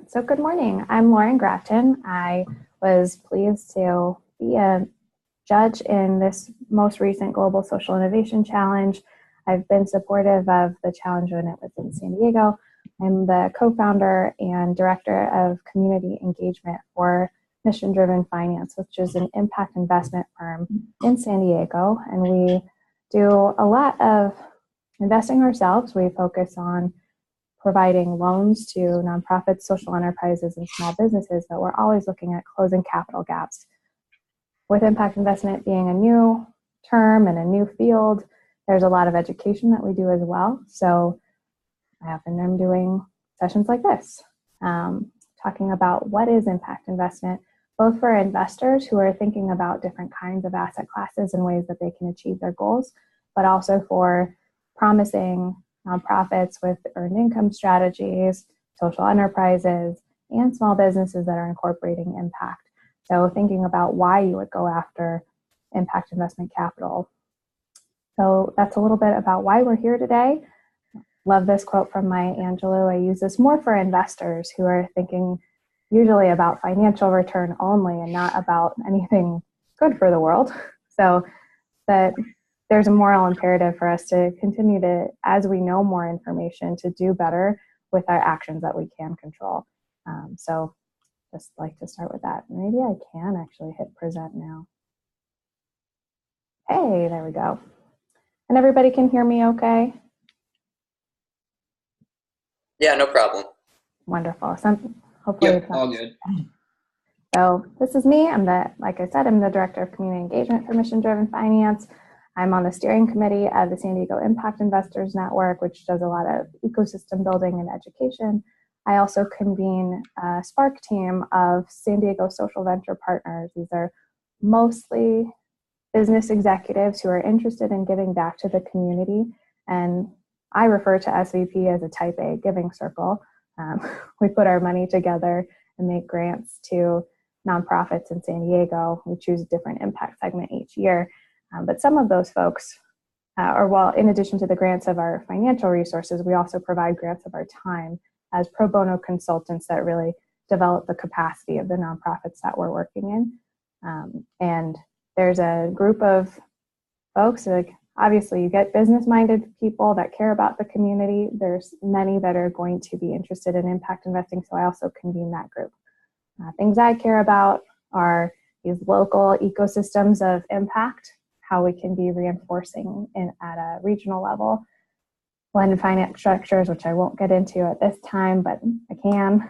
So good morning. I'm Lauren Grattan. I was pleased to be a judge in this most recent Global Social Innovation Challenge. I've been supportive of the challenge when it was in San Diego. I'm the co-founder and director of community engagement for Mission Driven Finance, which is an impact investment firm in San Diego. And we do a lot of investing ourselves. We focus on providing loans to nonprofits, social enterprises, and small businesses, but we're always looking at closing capital gaps. With impact investment being a new term and a new field, there's a lot of education that we do as well. So I often am doing sessions like this, talking about what is impact investment, both for investors who are thinking about different kinds of asset classes and ways that they can achieve their goals, but also for promising nonprofits with earned income strategies, social enterprises, and small businesses that are incorporating impact. So thinking about why you would go after impact investment capital. So that's a little bit about why we're here today. Love this quote from Maya Angelou. I use this more for investors who are thinking usually about financial return only and not about anything good for the world. So that there's a moral imperative for us to continue to, as we know more information, to do better with our actions that we can control. So just like to start with that. Maybe I can actually hit present now. Hey, there we go. And everybody can hear me okay? Yeah, no problem. Wonderful. Hopefully yep, all good. So this is me. Like I said, I'm the director of community engagement for Mission Driven Finance. I'm on the steering committee of the San Diego Impact Investors Network, which does a lot of ecosystem building and education. I also convene a Spark team of San Diego social venture partners. These are mostly business executives who are interested in giving back to the community. And I refer to SVP as a type A giving circle. We put our money together and make grants to nonprofits in San Diego. We choose a different impact segment each year. But some of those folks, in addition to the grants of our financial resources, we also provide grants of our time as pro bono consultants that really develop the capacity of the nonprofits that we're working in. And there's a group of folks, like obviously you get business-minded people that care about the community. There's many that are going to be interested in impact investing, so I also convene that group. Things I care about are these local ecosystems of impact, how we can be reinforcing at a regional level, blended finance structures, which I won't get into at this time, but I can,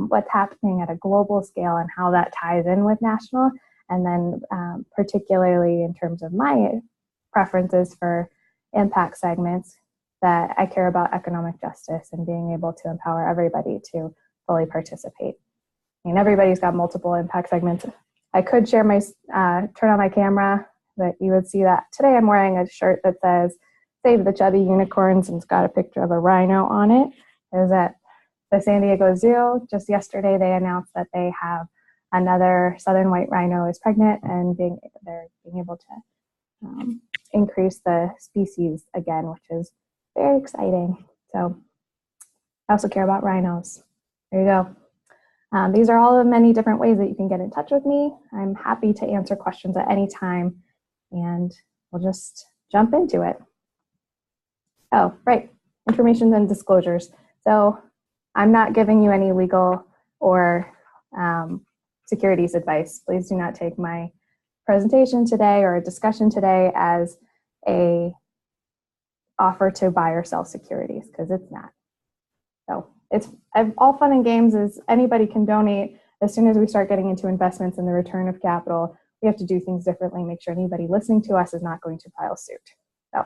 what's happening at a global scale and how that ties in with national, and then particularly in terms of my preferences for impact segments, that I care about economic justice and being able to empower everybody to fully participate. I mean, everybody's got multiple impact segments. I could share turn on my camera, but you would see that today I'm wearing a shirt that says "Save the Chubby Unicorns" and it's got a picture of a rhino on it. It was at the San Diego Zoo. Just yesterday they announced that they have another southern white rhino is pregnant and they're being able to increase the species again, which is very exciting. So I also care about rhinos. There you go. These are all the many different ways that you can get in touch with me. I'm happy to answer questions at any time, and we'll just jump into it. Oh, right, information and disclosures. So I'm not giving you any legal or securities advice. Please do not take my presentation today or a discussion today as a offer to buy or sell securities, because it's not. So it's all fun and games is anybody can donate. As soon as we start getting into investments and the return of capital, we have to do things differently, make sure anybody listening to us is not going to file suit. So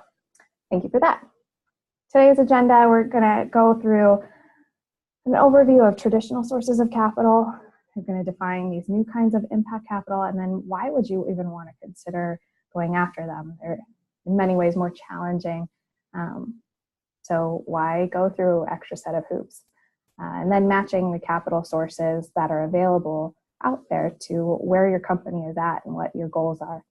thank you for that. Today's agenda, we're gonna go through an overview of traditional sources of capital. We're gonna define these new kinds of impact capital, and then why would you even wanna consider going after them? They're in many ways more challenging. So why go through extra set of hoops? And then matching the capital sources that are available out there to where your company is at and what your goals are.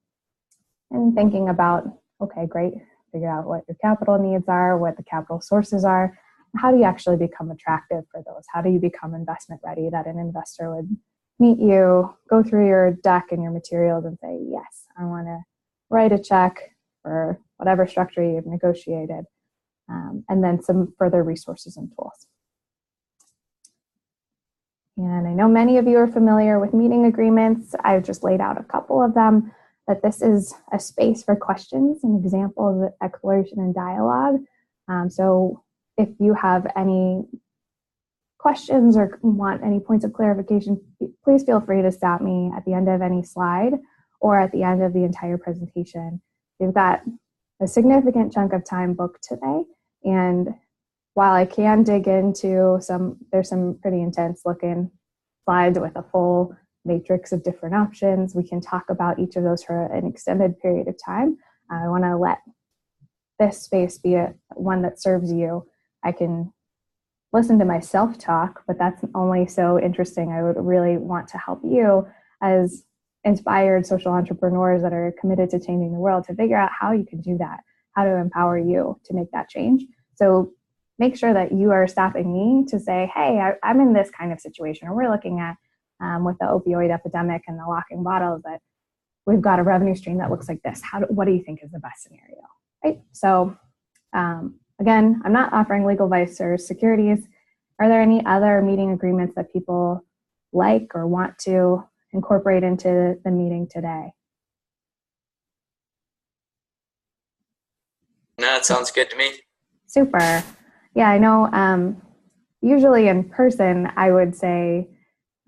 And thinking about, okay, great, figure out what your capital needs are, what the capital sources are, how do you actually become attractive for those? How do you become investment ready, that an investor would meet you, go through your deck and your materials and say, yes, I want to write a check for whatever structure you've negotiated, and then some further resources and tools. And I know many of you are familiar with meeting agreements. I've just laid out a couple of them, that this is a space for questions and examples of exploration and dialogue. So if you have any questions or want any points of clarification, please feel free to stop me at the end of any slide or at the end of the entire presentation. We've got a significant chunk of time booked today, and while I can dig into there's some pretty intense looking slides with a full matrix of different options. We can talk about each of those for an extended period of time. I want to let this space be one that serves you. I can listen to myself talk, but that's only so interesting. I would really want to help you as inspired social entrepreneurs that are committed to changing the world to figure out how you can do that, how to empower you to make that change. So make sure that you are stopping me to say, hey, I'm in this kind of situation, or we're looking at with the opioid epidemic and the locking bottles, that we've got a revenue stream that looks like this. What do you think is the best scenario, right? So again, I'm not offering legal advice or securities. Are there any other meeting agreements that people like or want to incorporate into the meeting today? No, it sounds good to me. Super. Yeah, I know usually in person, I would say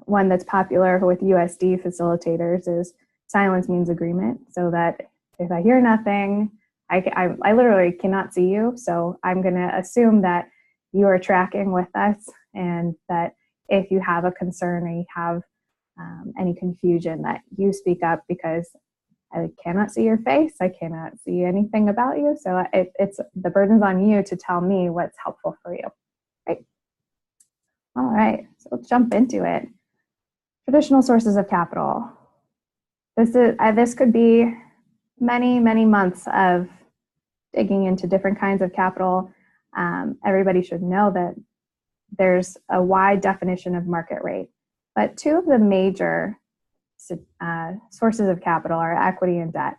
one that's popular with USD facilitators is silence means agreement, so that if I hear nothing, I literally cannot see you, so I'm going to assume that you are tracking with us, and that if you have a concern or you have any confusion, that you speak up, because I cannot see your face, I cannot see anything about you, so it's the burden's on you to tell me what's helpful for you. Right? All right, so let's jump into it. Traditional sources of capital. This could be many, many months of digging into different kinds of capital. Everybody should know that there's a wide definition of market rate, but two of the major sources of capital are equity and debt,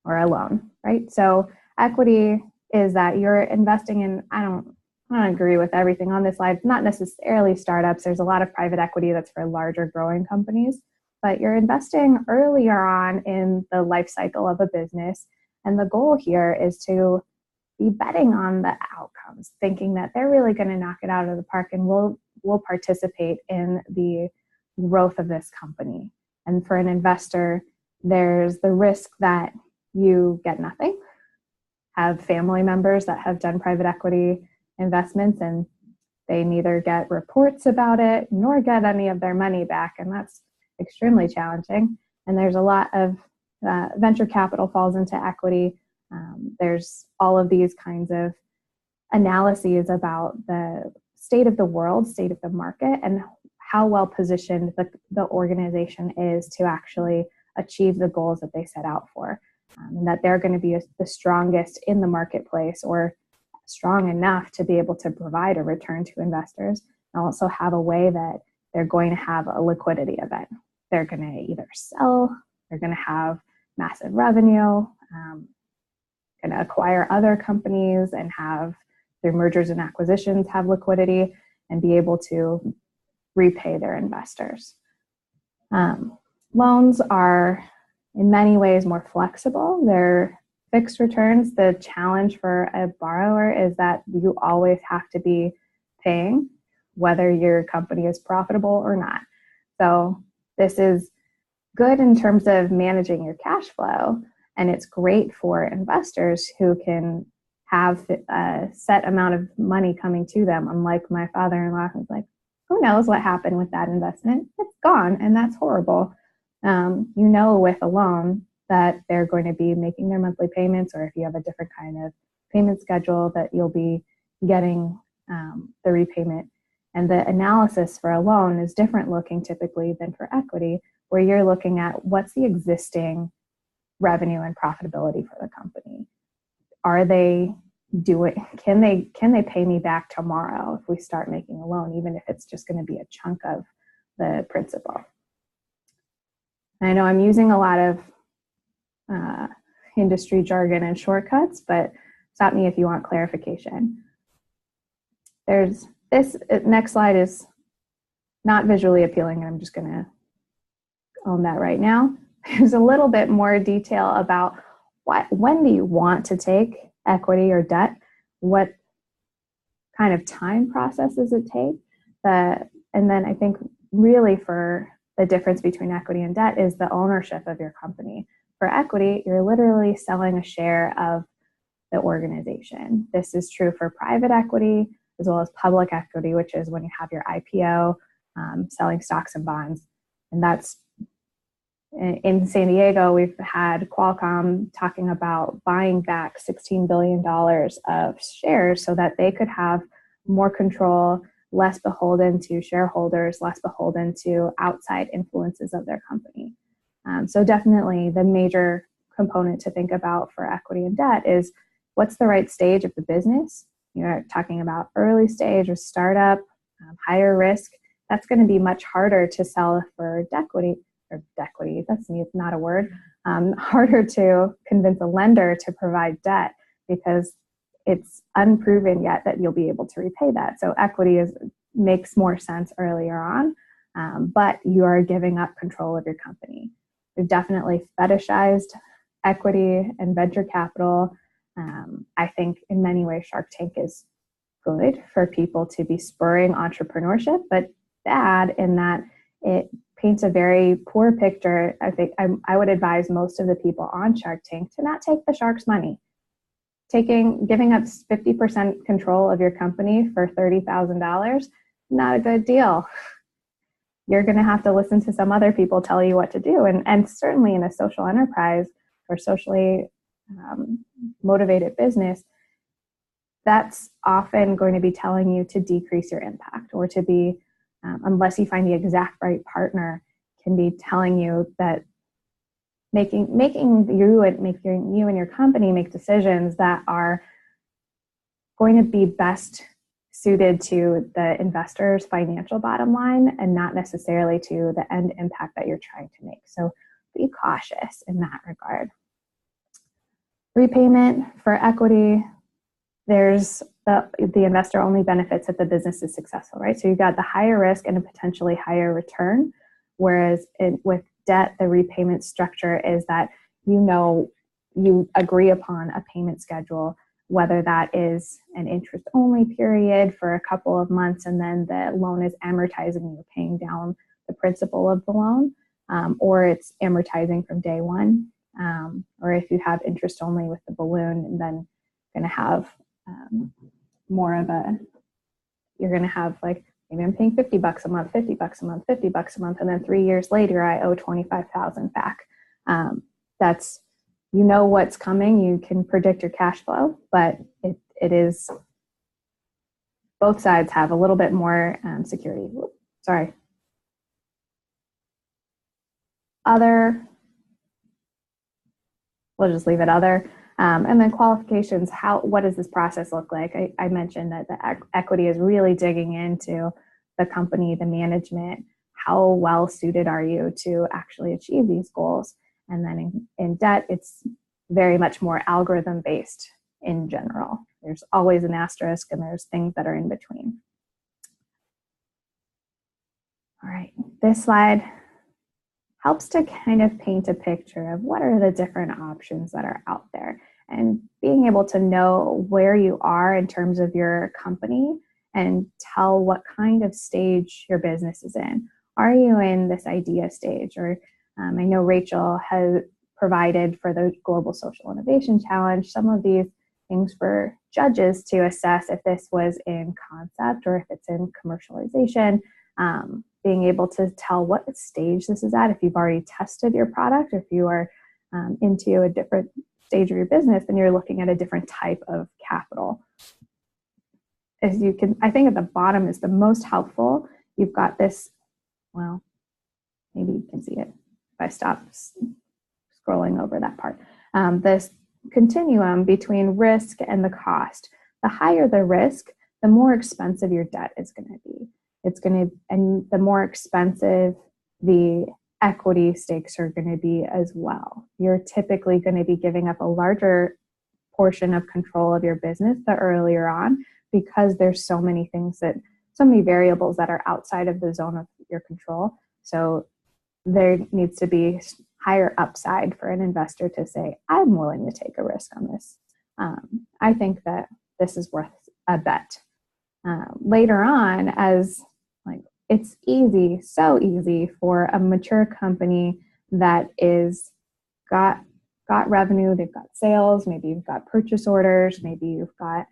or a loan, right? So equity is that you're investing in, I don't agree with everything on this slide, not necessarily startups. There's a lot of private equity that's for larger growing companies, but you're investing earlier on in the life cycle of a business. And the goal here is to be betting on the outcomes, thinking that they're really going to knock it out of the park, and we'll participate in the growth of this company. And for an investor, there's the risk that you get nothing, have family members that have done private equity investments and they neither get reports about it nor get any of their money back, and that's extremely challenging. And there's a lot of venture capital falls into equity. There's all of these kinds of analyses about the state of the world, state of the market, and how well positioned the organization is to actually achieve the goals that they set out for, and that they're going to be the strongest in the marketplace, or strong enough to be able to provide a return to investors, and also have a way that they're going to have a liquidity event. They're going to either sell, they're going to have massive revenue, going to acquire other companies and have their mergers and acquisitions have liquidity and be able to repay their investors. Loans are in many ways more flexible. They're fixed returns. The challenge for a borrower is that you always have to be paying, whether your company is profitable or not. So this is good in terms of managing your cash flow, and it's great for investors who can have a set amount of money coming to them, unlike my father-in-law, who's like, who knows what happened with that investment? It's gone, and that's horrible. With a loan that they're going to be making their monthly payments, or if you have a different kind of payment schedule, that you'll be getting the repayment. And the analysis for a loan is different looking typically than for equity, where you're looking at what's the existing revenue and profitability for the company. Are they do it? Can they pay me back tomorrow if we start making a loan, even if it's just going to be a chunk of the principal? And I know I'm using a lot of industry jargon and shortcuts, but stop me if you want clarification. There's this next slide is not visually appealing, and I'm just going to own that right now. There's a little bit more detail about when do you want to take equity or debt, what kind of time process does it take, and then I think really for the difference between equity and debt is the ownership of your company. For equity, you're literally selling a share of the organization. This is true for private equity as well as public equity, which is when you have your IPO, selling stocks and bonds. And that's in San Diego, we've had Qualcomm talking about buying back $16 billion of shares so that they could have more control, less beholden to shareholders, less beholden to outside influences of their company. So definitely the major component to think about for equity and debt is what's the right stage of the business. You're talking about early stage or startup, higher risk. That's going to be much harder to sell for dequity, that's not a word, harder to convince a lender to provide debt because it's unproven yet that you'll be able to repay that. So equity makes more sense earlier on, but you are giving up control of your company. We've definitely fetishized equity and venture capital. I think in many ways Shark Tank is good for people to be spurring entrepreneurship, but bad in that it paints a very poor picture. I think I would advise most of the people on Shark Tank to not take the shark's money. Giving up 50% control of your company for $30,000, not a good deal. You're going to have to listen to some other people tell you what to do. And certainly in a social enterprise or socially motivated business, that's often going to be telling you to decrease your impact or to be, unless you find the exact right partner, can be telling you that making you and your company make decisions that are going to be best suited to the investor's financial bottom line and not necessarily to the end impact that you're trying to make. So be cautious in that regard. Repayment for equity, there's the investor only benefits if the business is successful, right? So you've got the higher risk and a potentially higher return, whereas with debt, the repayment structure is that you agree upon a payment schedule, whether that is an interest-only period for a couple of months and then the loan is amortizing and you're paying down the principal of the loan, or it's amortizing from day one, or if you have interest-only with the balloon, and then going to have you're going to have like, maybe I'm paying $50 a month, $50 a month, $50 a month, and then 3 years later I owe $25,000 back. That's, what's coming. You can predict your cash flow, but it is, both sides have a little bit more security. Sorry. Other, we'll just leave it other. And then qualifications, what does this process look like? I mentioned that the equity is really digging into the company, the management, how well suited are you to actually achieve these goals? And then in debt, it's very much more algorithm based in general. There's always an asterisk and there's things that are in between. All right, this slide helps to kind of paint a picture of what are the different options that are out there and being able to know where you are in terms of your company and tell what kind of stage your business is in. Are you in this idea stage? Or I know Rachel has provided for the Global Social Innovation Challenge some of these things for judges to assess if this was in concept or if it's in commercialization. Being able to tell what stage this is at, if you've already tested your product, if you are into a different stage of your business, then you're looking at a different type of capital. As you can, I think at the bottom is the most helpful. You've got this, well, maybe you can see it if I stop scrolling over that part. This continuum between risk and the cost. The higher the risk, the more expensive your debt is going to be. And the more expensive the equity stakes are going to be as well. You're typically going to be giving up a larger portion of control of your business the earlier on, because there's so many variables that are outside of the zone of your control. So there needs to be higher upside for an investor to say, I'm willing to take a risk on this. I think that this is worth a bet. Later on, it's easy, so easy for a mature company that is got revenue, they've got sales, maybe you've got purchase orders, maybe you've got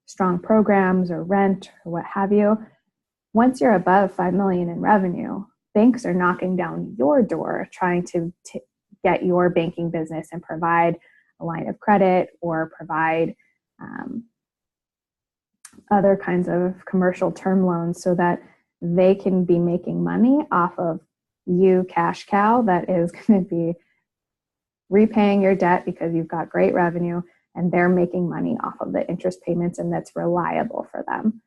strong programs or rent or what have you. Once you're above 5 million in revenue, banks are knocking down your door trying to get your banking business and provide a line of credit or provide other kinds of commercial term loans so that they can be making money off of you, cash cow, that is going to be repaying your debt because you've got great revenue, and they're making money off of the interest payments, and that's reliable for them.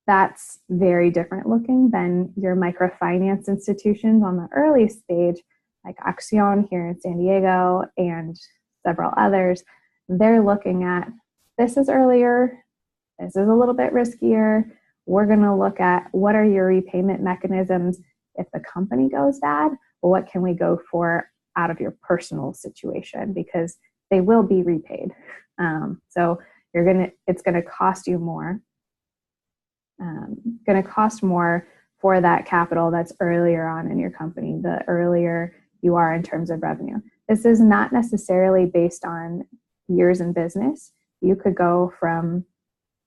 That's very different looking than your microfinance institutions on the early stage, like Accion here in San Diego and several others. They're looking at, this is earlier, this is a little bit riskier. We're going to look at what are your repayment mechanisms if the company goes bad. Well, what can we go for out of your personal situation, because they will be repaid. So it's going to cost you more. Going to cost more for that capital that's earlier on in your company, the earlier you are in terms of revenue. This is not necessarily based on years in business. You could go from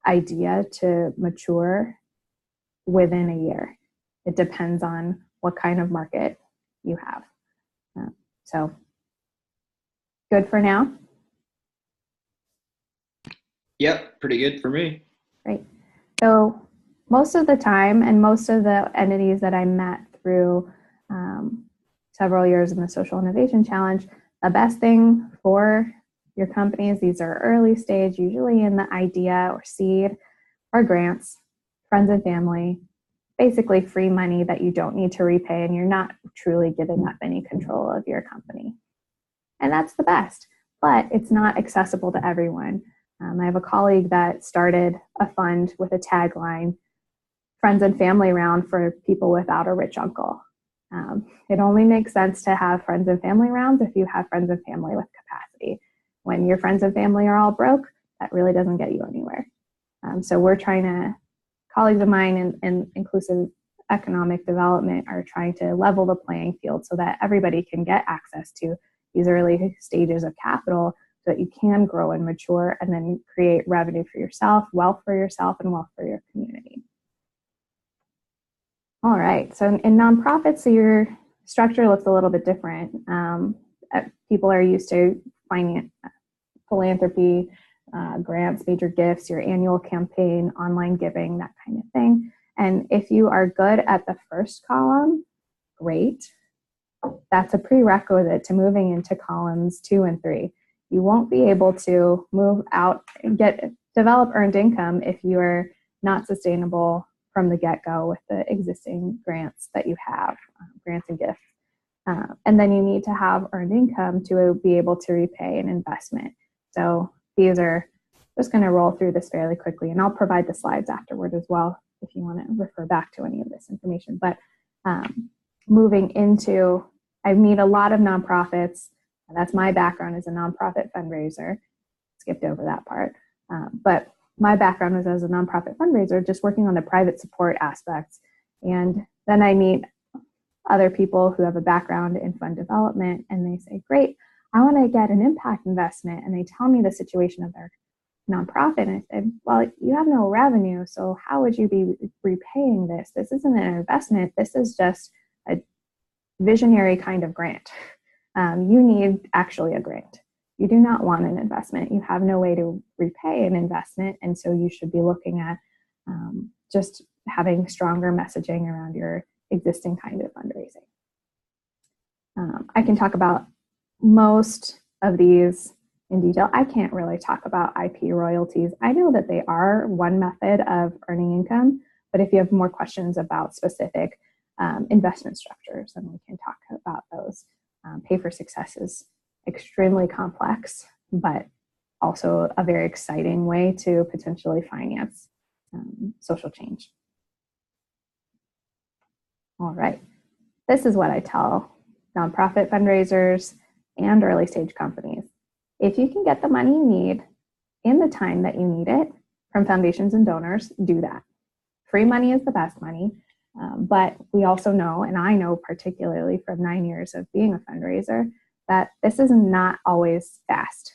idea to mature within a year. It depends on what kind of market you have. So good for now? Yep, pretty good for me. Great. So most of the time, and most of the entities that I met through several years in the Social Innovation Challenge, the best thing for your companies, these are early stage, usually in the idea or seed or grants, friends and family, basically free money that you don't need to repay, and you're not truly giving up any control of your company. And that's the best, but it's not accessible to everyone. I have a colleague that started a fund with a tagline, friends and family round for people without a rich uncle. It only makes sense to have friends and family rounds if you have friends and family with capacity. When your friends and family are all broke, that really doesn't get you anywhere. So we're trying to, colleagues of mine in inclusive economic development are trying to level the playing field so that everybody can get access to these early stages of capital so that you can grow and mature and then create revenue for yourself, wealth for yourself, and wealth for your community. All right, so in nonprofits, so your structure looks a little bit different. People are used to finance, philanthropy, grants, major gifts, your annual campaign, online giving, that kind of thing. And if you are good at the first column, great. That's a prerequisite to moving into columns 2 and 3. You won't be able to move out and develop earned income if you are not sustainable from the get-go with the existing grants that you have, grants and gifts. And then you need to have earned income to be able to repay an investment. So these are just going to roll through this fairly quickly, and I'll provide the slides afterward as well if you want to refer back to any of this information. But moving into, I meet a lot of nonprofits. That's my background as a nonprofit fundraiser. Skipped over that part. But my background was as a nonprofit fundraiser, just working on the private support aspects. And then I meet other people who have a background in fund development, and they say, great, I want to get an impact investment. And they tell me the situation of their nonprofit. And I said, well, you have no revenue, so how would you be repaying this? This isn't an investment. This is just a visionary kind of grant. You need actually a grant. You do not want an investment. You have no way to repay an investment. And so you should be looking at just having stronger messaging around your existing kind of fundraising. I can talk about most of these in detail. I can't really talk about IP royalties. I know that they are one method of earning income, but if you have more questions about specific investment structures, then we can talk about those. Pay for success is extremely complex, but also a very exciting way to potentially finance social change. All right, this is what I tell nonprofit fundraisers and early stage companies. If you can get the money you need in the time that you need it from foundations and donors, do that. Free money is the best money, but we also know, and I know particularly from 9 years of being a fundraiser, that this is not always fast.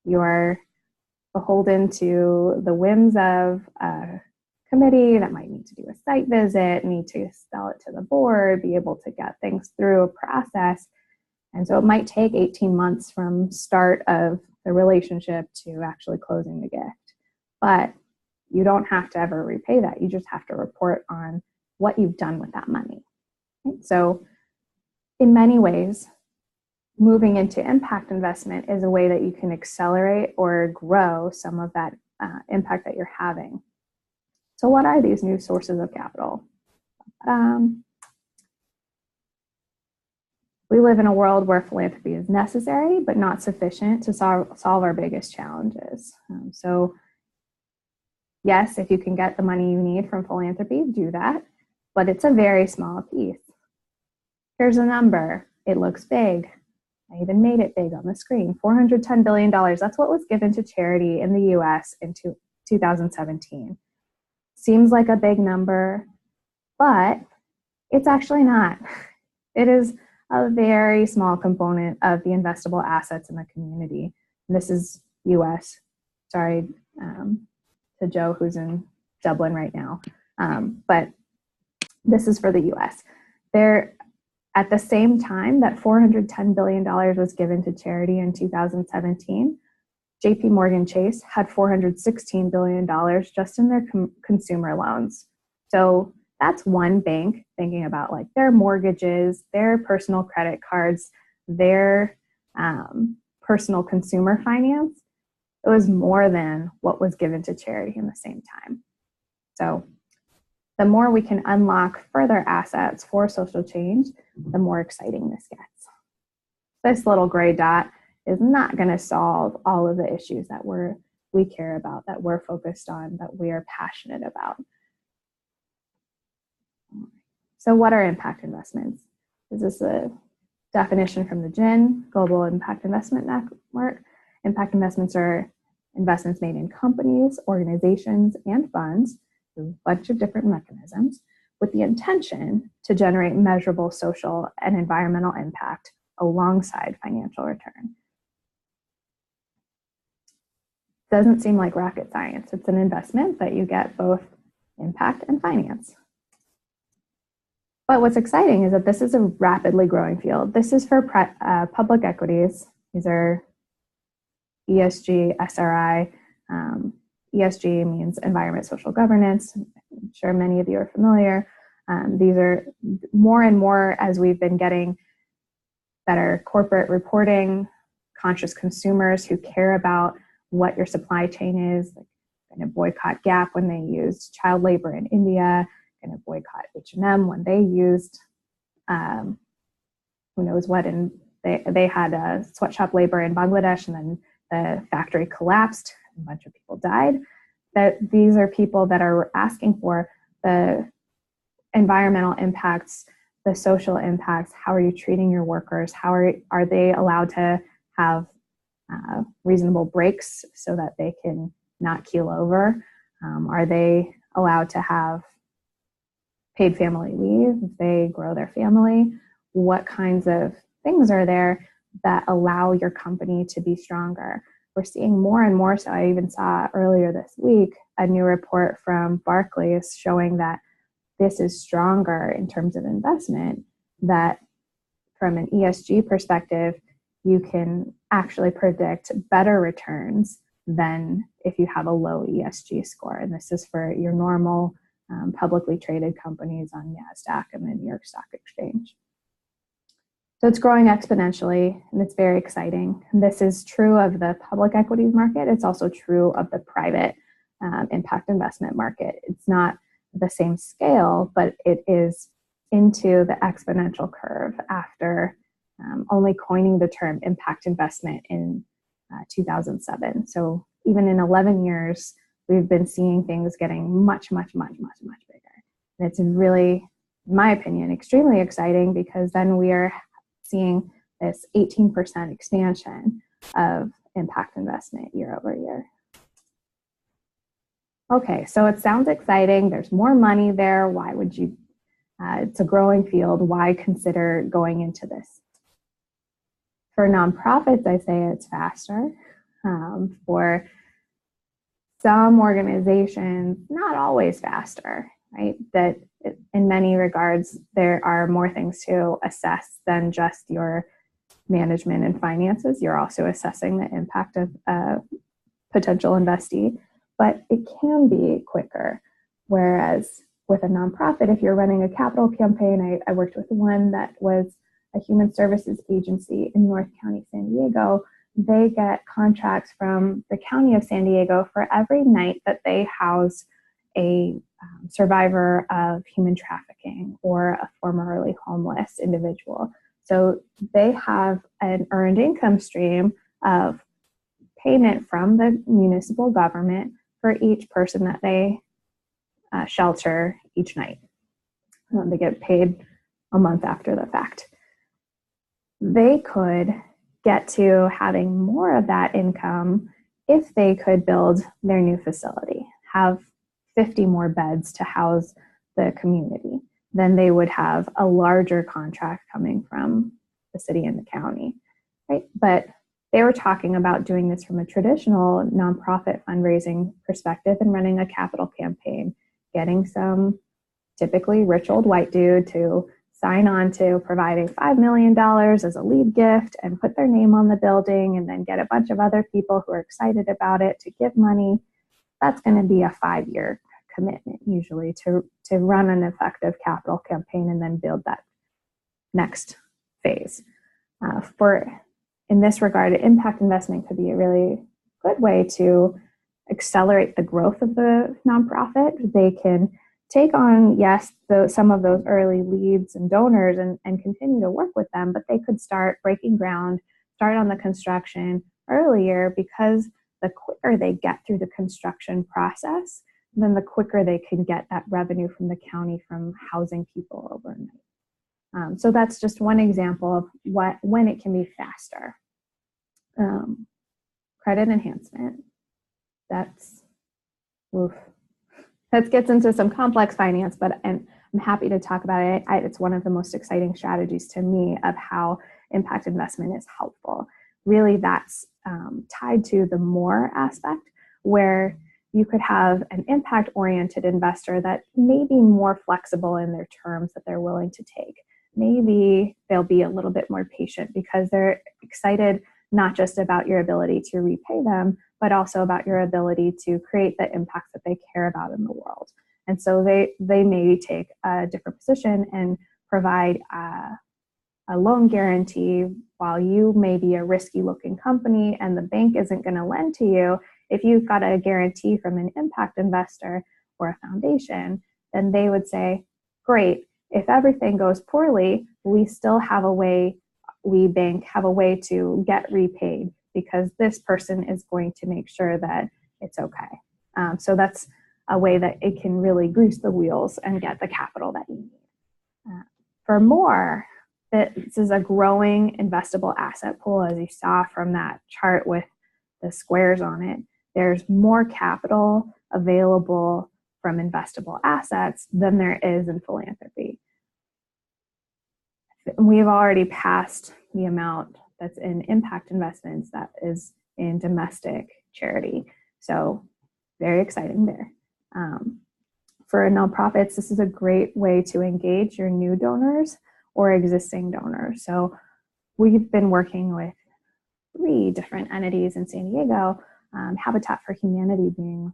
You're beholden to the whims of a committee that might need to do a site visit, need to sell it to the board, be able to get things through a process. And so it might take 18 months from start of the relationship to actually closing the gift. But you don't have to ever repay that. You just have to report on what you've done with that money. Right? So in many ways, moving into impact investment is a way that you can accelerate or grow some of that impact that you're having. So what are these new sources of capital? We live in a world where philanthropy is necessary, but not sufficient to solve our biggest challenges. So yes, if you can get the money you need from philanthropy, do that, but it's a very small piece. Here's a number. It looks big. I even made it big on the screen. $410 billion. That's what was given to charity in the US in 2017. Seems like a big number, but it's actually not. It is a very small component of the investable assets in the community. And this is US. Sorry to Joe, who's in Dublin right now. But this is for the US. At the same time that $410 billion was given to charity in 2017, JP Morgan Chase had $416 billion just in their consumer loans. So that's one bank thinking about like their mortgages, their personal credit cards, their personal consumer finance. It was more than what was given to charity in the same time. So the more we can unlock further assets for social change, the more exciting this gets. This little gray dot is not going to solve all of the issues that we care about, that we're focused on, that we are passionate about. So what are impact investments? This is a definition from the GIN, Global Impact Investment Network. Impact investments are investments made in companies, organizations, and funds through a bunch of different mechanisms with the intention to generate measurable social and environmental impact alongside financial return. Doesn't seem like rocket science. It's an investment that you get both impact and finance. But what's exciting is that this is a rapidly growing field. This is for public equities. These are ESG, SRI. ESG means environment, social governance. I'm sure many of you are familiar. These are more and more as we've been getting better corporate reporting, conscious consumers who care about what your supply chain is, like going to boycott Gap when they used child labor in India, going to boycott H&M when they used who knows what, and they had sweatshop labor in Bangladesh, and then the factory collapsed, a bunch of people died. That these are people that are asking for the environmental impacts, the social impacts. How are you treating your workers? How are they allowed to have reasonable breaks so that they can not keel over? Are they allowed to have paid family leave if they grow their family? What kinds of things are there that allow your company to be stronger? We're seeing more and more. So I even saw earlier this week a new report from Barclays showing that this is stronger in terms of investment, that from an ESG perspective, you can actually predict better returns than if you have a low ESG score. And this is for your normal publicly traded companies on NASDAQ and the New York Stock Exchange. So it's growing exponentially, and it's very exciting. And this is true of the public equities market. It's also true of the private impact investment market. It's not the same scale, but it is into the exponential curve after only coining the term impact investment in 2007. So even in 11 years, we've been seeing things getting much bigger. And it's really, in my opinion, extremely exciting, because then we are seeing this 18% expansion of impact investment year over year. Okay, so it sounds exciting. There's more money there. Why would you? It's a growing field. Why consider going into this? For nonprofits, I say it's faster. For some organizations, not always faster, right? That in many regards, there are more things to assess than just your management and finances. You're also assessing the impact of a potential investee, but it can be quicker. Whereas with a nonprofit, if you're running a capital campaign, I worked with one that was a human services agency in North County, San Diego. They get contracts from the County of San Diego for every night that they house a survivor of human trafficking or a formerly homeless individual. So they have an earned income stream of payment from the municipal government for each person that they shelter each night. They get paid a month after the fact. They could get to having more of that income if they could build their new facility, have 50 more beds to house the community. Then they would have a larger contract coming from the city and the county, right? But they were talking about doing this from a traditional nonprofit fundraising perspective and running a capital campaign, getting some typically rich old white dude to sign on to providing $5 million as a lead gift and put their name on the building, and then get a bunch of other people who are excited about it to give money. That's going to be a 5-year commitment usually to run an effective capital campaign and then build that next phase. In this regard, impact investment could be a really good way to accelerate the growth of the nonprofit. They can take on, yes, some of those early leads and donors and continue to work with them, but they could start breaking ground, start on the construction earlier, because the quicker they get through the construction process, then the quicker they can get that revenue from the county from housing people overnight. So that's just one example of when it can be faster. Credit enhancement, that gets into some complex finance, but I'm happy to talk about it. It's one of the most exciting strategies to me of how impact investment is helpful. Really, that's tied to the more aspect, where you could have an impact-oriented investor that may be more flexible in their terms that they're willing to take. Maybe they'll be a little bit more patient because they're excited not just about your ability to repay them, but also about your ability to create the impacts that they care about in the world. And so they may take a different position and provide a loan guarantee while you may be a risky looking company and the bank isn't going to lend to you. If you've got a guarantee from an impact investor or a foundation, then they would say, great, if everything goes poorly, we still have a way, we bank have a way to get repaid because this person is going to make sure that it's okay. So that's a way that it can really grease the wheels and get the capital that you need. For more, this is a growing investable asset pool, as you saw from that chart with the squares on it. There's more capital available from investable assets than there is in philanthropy. We've already passed the amount that's in impact investments that is in domestic charity. So very exciting there. For nonprofits, this is a great way to engage your new donors or existing donors. So we've been working with 3 different entities in San Diego, Habitat for Humanity being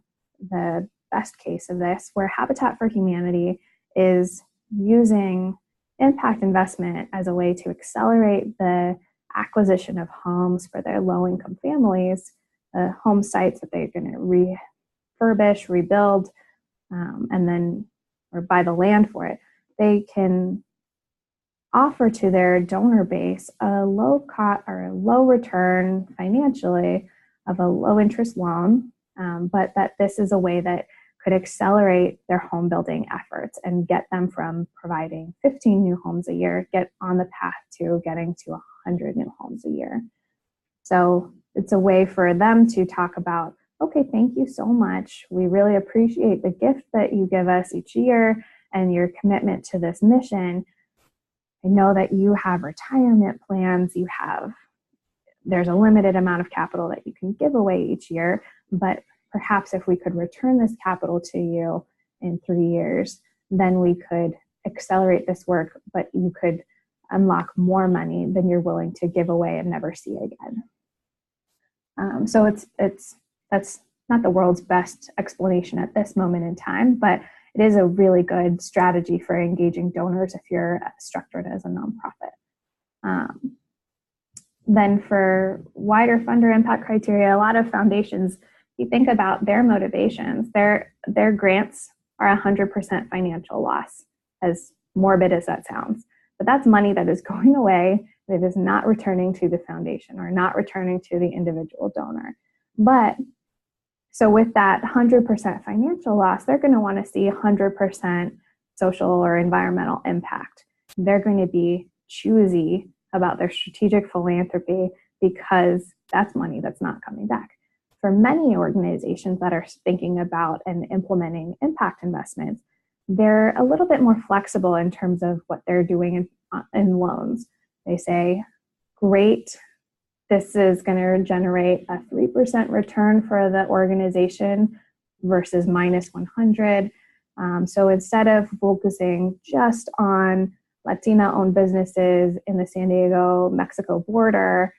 the best case of this, where Habitat for Humanity is using impact investment as a way to accelerate the acquisition of homes for their low-income families, home sites that they're going to refurbish, rebuild, and then or buy the land for it, they can offer to their donor base a low cost or a low return financially of a low interest loan, but that this is a way that could accelerate their home building efforts and get them from providing 15 new homes a year, get on the path to getting to 100 new homes a year. So it's a way for them to talk about, okay, thank you so much. We really appreciate the gift that you give us each year and your commitment to this mission. I know that you have retirement plans, there's a limited amount of capital that you can give away each year, but perhaps if we could return this capital to you in 3 years, then we could accelerate this work, but you could unlock more money than you're willing to give away and never see again. So that's not the world's best explanation at this moment in time, but it is a really good strategy for engaging donors if you're structured as a nonprofit. Then for wider funder impact criteria, a lot of foundations, you think about their motivations, their grants are 100% financial loss, as morbid as that sounds. But that's money that is going away, that is not returning to the foundation or not returning to the individual donor. But so with that 100% financial loss, they're going to want to see 100% social or environmental impact. They're going to be choosy about their strategic philanthropy because that's money that's not coming back. For many organizations that are thinking about and implementing impact investments, they're a little bit more flexible in terms of what they're doing in loans. They say, great, this is going to generate a 3% return for the organization versus minus 100. So instead of focusing just on Latina-owned businesses in the San Diego-Mexico border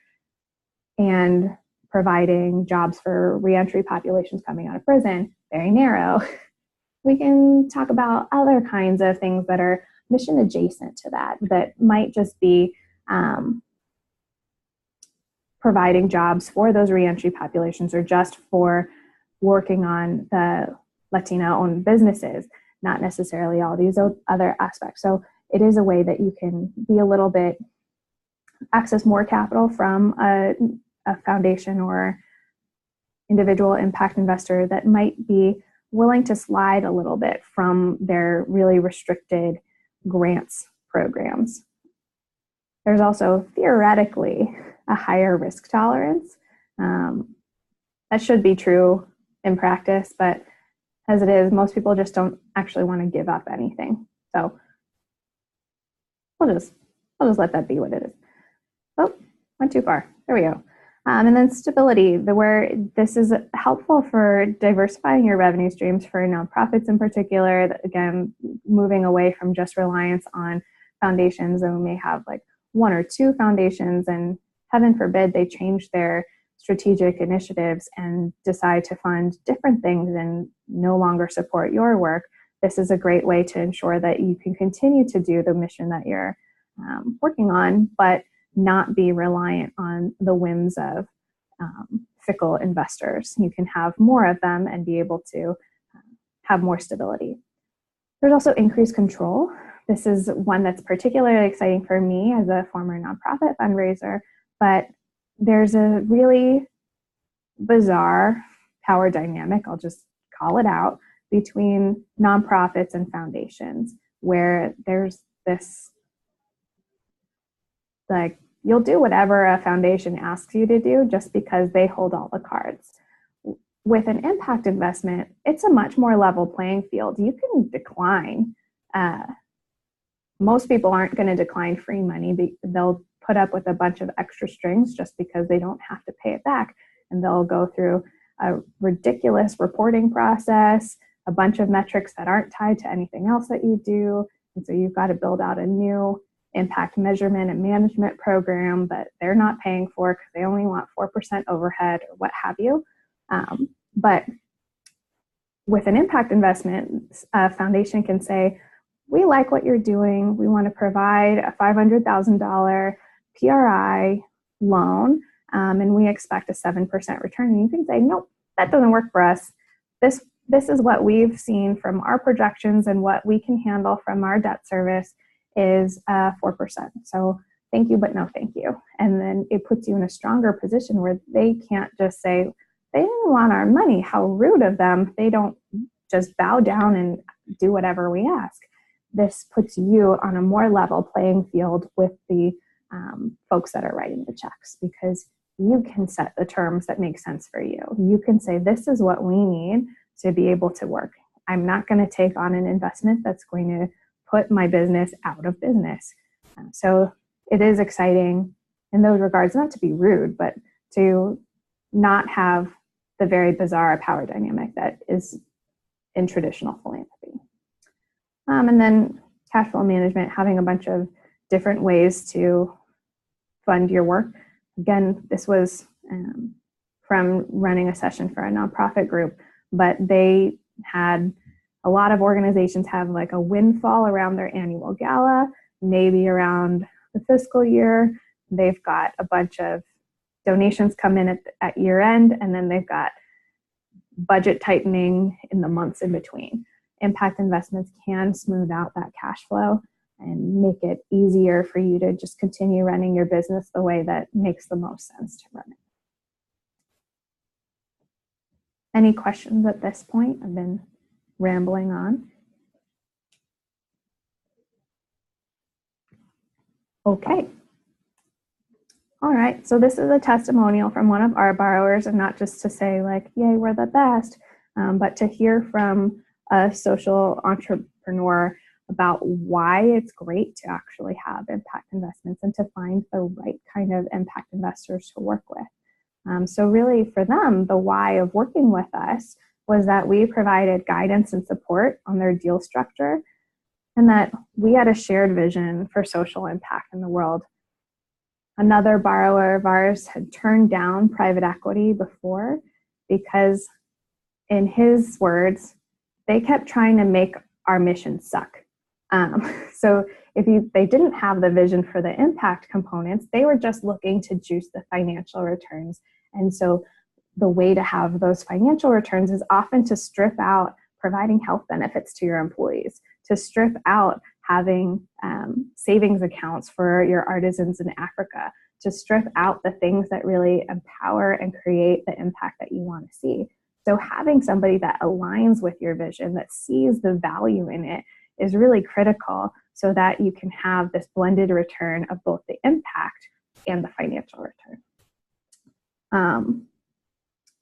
and providing jobs for reentry populations coming out of prison, very narrow, we can talk about other kinds of things that are mission adjacent to that might just be providing jobs for those reentry populations or just for working on the Latino-owned businesses, not necessarily all these other aspects. So it is a way that you can be a little bit, access more capital from a foundation or individual impact investor that might be willing to slide a little bit from their really restricted grants programs. There's also theoretically a higher risk tolerance. That should be true in practice, but as it is, most people just don't actually want to give up anything. So I'll just let that be what it is. Oh, went too far. There we go. And then stability, where this is helpful for diversifying your revenue streams for nonprofits in particular. Again, moving away from just reliance on foundations, and we may have like 1 or 2 foundations, and heaven forbid they change their strategic initiatives and decide to fund different things and no longer support your work. This is a great way to ensure that you can continue to do the mission that you're working on, but not be reliant on the whims of fickle investors. You can have more of them and be able to have more stability. There's also increased control. This is one that's particularly exciting for me as a former nonprofit fundraiser, but there's a really bizarre power dynamic, I'll just call it out, between nonprofits and foundations, where there's this, like, you'll do whatever a foundation asks you to do just because they hold all the cards. With an impact investment, it's a much more level playing field. You can decline. Most people aren't going to decline free money. They'll put up with a bunch of extra strings just because they don't have to pay it back. And they'll go through a ridiculous reporting process, a bunch of metrics that aren't tied to anything else that you do. And so you've got to build out a new impact measurement and management program that they're not paying for because they only want 4% overhead or what have you. But with an impact investment, a foundation can say, we like what you're doing. We want to provide a $500,000 PRI loan, and we expect a 7% return. And you can say, nope, that doesn't work for us. This is what we've seen from our projections, and what we can handle from our debt service is 4%. So thank you, but no thank you. And then it puts you in a stronger position where they can't just say, they didn't want our money. How rude of them. They don't just bow down and do whatever we ask. This puts you on a more level playing field with the folks that are writing the checks, because you can set the terms that make sense for you. You can say, this is what we need to be able to work. I'm not going to take on an investment that's going to put my business out of business. So it is exciting in those regards, not to be rude, but to not have the very bizarre power dynamic that is in traditional philanthropy. And then cash flow management, having a bunch of different ways to fund your work. Again, this was from running a session for a nonprofit group, but they had a lot of organizations have like a windfall around their annual gala, maybe around the fiscal year. They've got a bunch of donations come in at year end, and then they've got budget tightening in the months in between. Impact investments can smooth out that cash flow and make it easier for you to just continue running your business the way that makes the most sense to run it. Any questions at this point? I've been rambling on. Okay. All right, so this is a testimonial from one of our borrowers, and not just to say like, yay, we're the best, but to hear from a social entrepreneur about why it's great to actually have impact investments and to find the right kind of impact investors to work with. So really for them, the why of working with us was that we provided guidance and support on their deal structure, and that we had a shared vision for social impact in the world. Another borrower of ours had turned down private equity before because, in his words, they kept trying to make our mission suck. So if they didn't have the vision for the impact components, they were just looking to juice the financial returns. And so the way to have those financial returns is often to strip out providing health benefits to your employees, to strip out having savings accounts for your artisans in Africa, to strip out the things that really empower and create the impact that you want to see. So having somebody that aligns with your vision, that sees the value in it, is really critical so that you can have this blended return of both the impact and the financial return.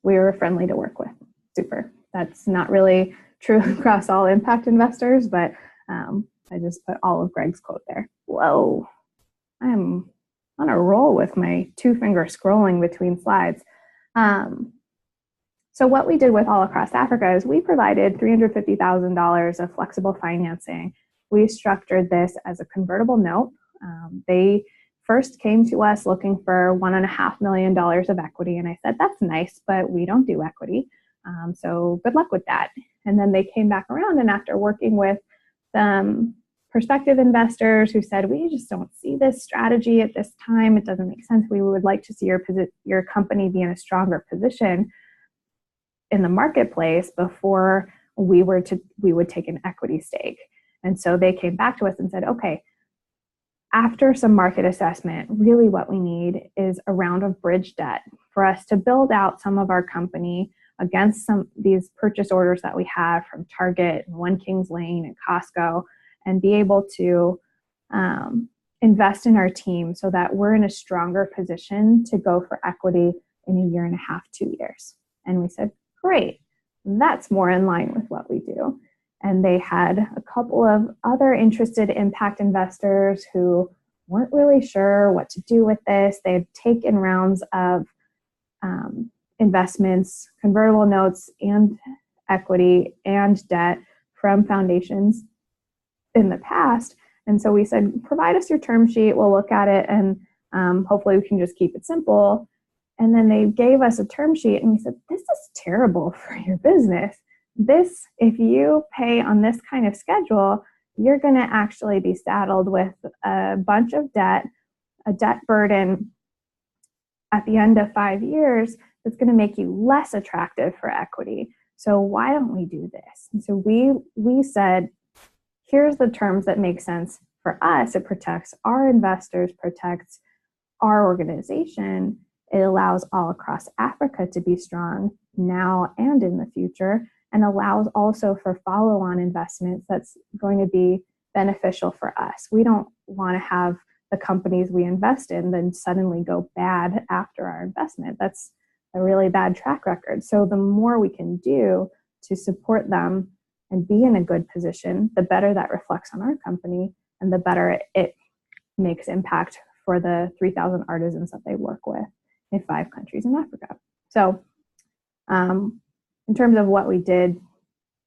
We were friendly to work with. Super. That's not really true across all impact investors, but I just put all of Greg's quote there. Whoa, I'm on a roll with my two-finger scrolling between slides. So what we did with All Across Africa is we provided $350,000 of flexible financing. We structured this as a convertible note. They first came to us looking for $1.5 million of equity, and I said, that's nice, but we don't do equity. So good luck with that. And then they came back around, and after working with some prospective investors who said, we just don't see this strategy at this time, it doesn't make sense, we would like to see your company be in a stronger position in the marketplace before we would take an equity stake. And so they came back to us and said, okay, after some market assessment, really what we need is a round of bridge debt for us to build out some of our company against some these purchase orders that we have from Target and One Kings Lane and Costco, and be able to invest in our team so that we're in a stronger position to go for equity in 1.5 years, 2 years. And we said, great, that's more in line with what we do. And they had a couple of other interested impact investors who weren't really sure what to do with this. They had taken rounds of investments, convertible notes, and equity and debt from foundations in the past. And so we said, provide us your term sheet, we'll look at it, and hopefully we can just keep it simple. And then they gave us a term sheet, and we said, this is terrible for your business. This, if you pay on this kind of schedule, you're going to actually be saddled with a bunch of debt, a debt burden at the end of 5 years that's going to make you less attractive for equity. So why don't we do this? And so we said, here's the terms that make sense for us. It protects our investors, protects our organization. It allows all across Africa to be strong now and in the future, and allows also for follow-on investments that's going to be beneficial for us. We don't want to have the companies we invest in then suddenly go bad after our investment. That's a really bad track record. So the more we can do to support them and be in a good position, the better that reflects on our company, and the better it makes impact for the 3,000 artisans that they work with in 5 countries in Africa. So in terms of what we did,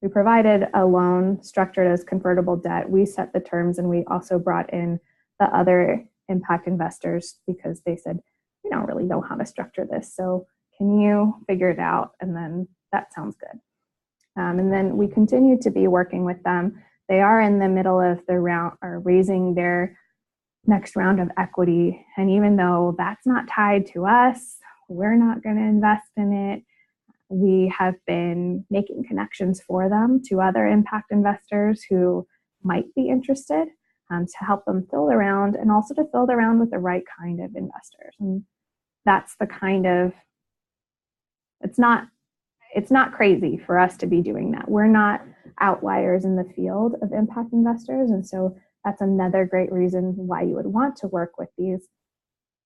we provided a loan structured as convertible debt. We set the terms, and we also brought in the other impact investors because they said, we don't really know how to structure this. So can you figure it out? And then that sounds good. And then we continue to be working with them. They are in the middle of the round, or raising their next round of equity. And even though that's not tied to us, we're not going to invest in it. We have been making connections for them to other impact investors who might be interested, to help them fill the round, and also to fill the round with the right kind of investors. And that's the kind of, it's not crazy for us to be doing that. We're not outliers in the field of impact investors. And so that's another great reason why you would want to work with these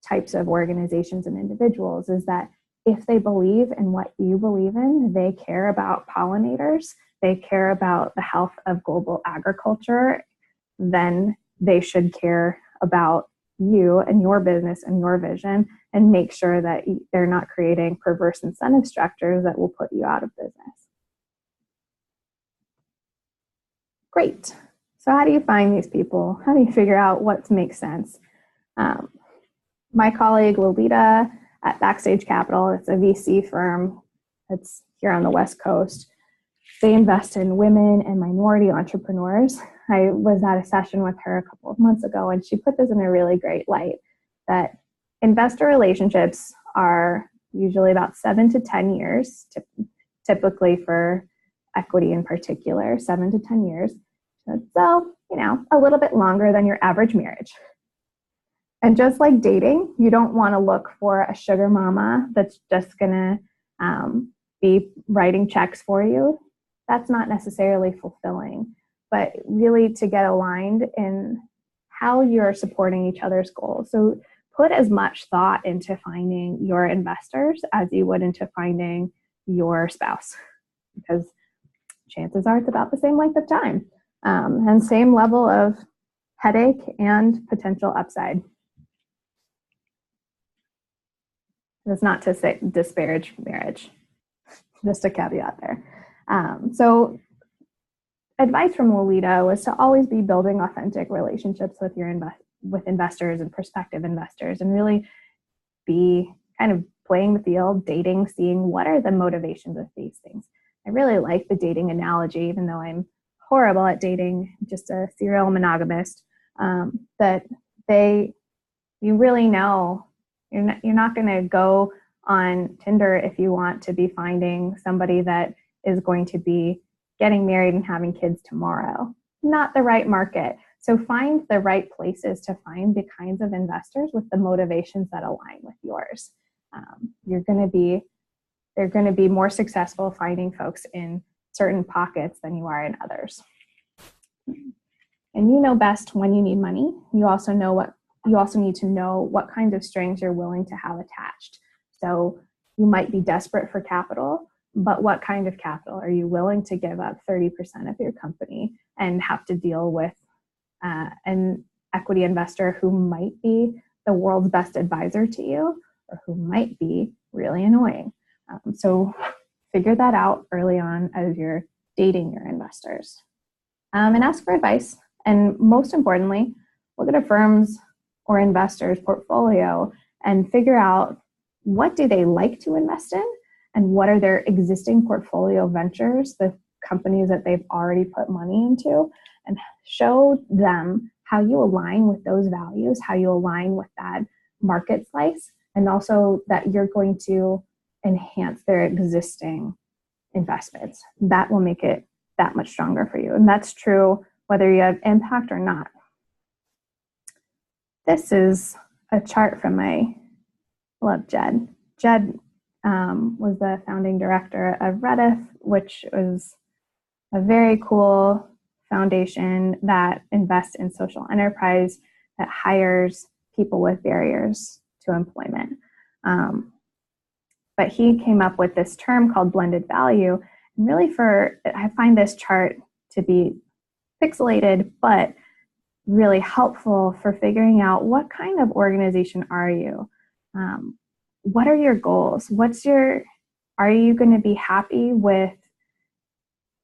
types of organizations and individuals, is that if they believe in what you believe in, they care about pollinators, they care about the health of global agriculture, then they should care about you and your business and your vision, and make sure that they're not creating perverse incentive structures that will put you out of business. Great. So how do you find these people? How do you figure out what makes sense? My colleague Lolita at Backstage Capital, it's a VC firm that's here on the West Coast. They invest in women and minority entrepreneurs. I was at a session with her a couple of months ago, and she put this in a really great light, that investor relationships are usually about 7 to 10 years, typically for equity in particular, 7 to 10 years. So, a little bit longer than your average marriage. And just like dating, you don't want to look for a sugar mama that's just going to be writing checks for you. That's not necessarily fulfilling, but really to get aligned in how you're supporting each other's goals. So put as much thought into finding your investors as you would into finding your spouse, because chances are it's about the same length of time, and same level of headache and potential upside. That's not to say disparage marriage, just a caveat there. So advice from Lolita was to always be building authentic relationships with your with investors and prospective investors, and really be kind of playing the field, dating, seeing what are the motivations of these things. I really like the dating analogy, even though I'm horrible at dating, just a serial monogamist, that you really know you're not going to go on Tinder if you want to be finding somebody that is going to be getting married and having kids tomorrow. Not the right market. So find the right places to find the kinds of investors with the motivations that align with yours. They're going to be more successful finding folks in certain pockets than you are in others. And you know best when you need money. You also need to know what kinds of strings you're willing to have attached. So you might be desperate for capital, but what kind of capital? Are you willing to give up 30% of your company and have to deal with an equity investor who might be the world's best advisor to you, or who might be really annoying? So figure that out early on as you're dating your investors. And ask for advice. And most importantly, look at a firm's or investor's portfolio and figure out, what do they like to invest in, and what are their existing portfolio ventures, the companies that they've already put money into, and show them how you align with those values, how you align with that market slice, and also that you're going to enhance their existing investments. That will make it that much stronger for you. And that's true whether you have impact or not. This is a chart from I love Jed. Jed was the founding director of Readiness, which was a very cool foundation that invests in social enterprise that hires people with barriers to employment. But he came up with this term called blended value. And really I find this chart to be pixelated, but really helpful for figuring out what kind of organization are you? What are your goals? Are you going to be happy with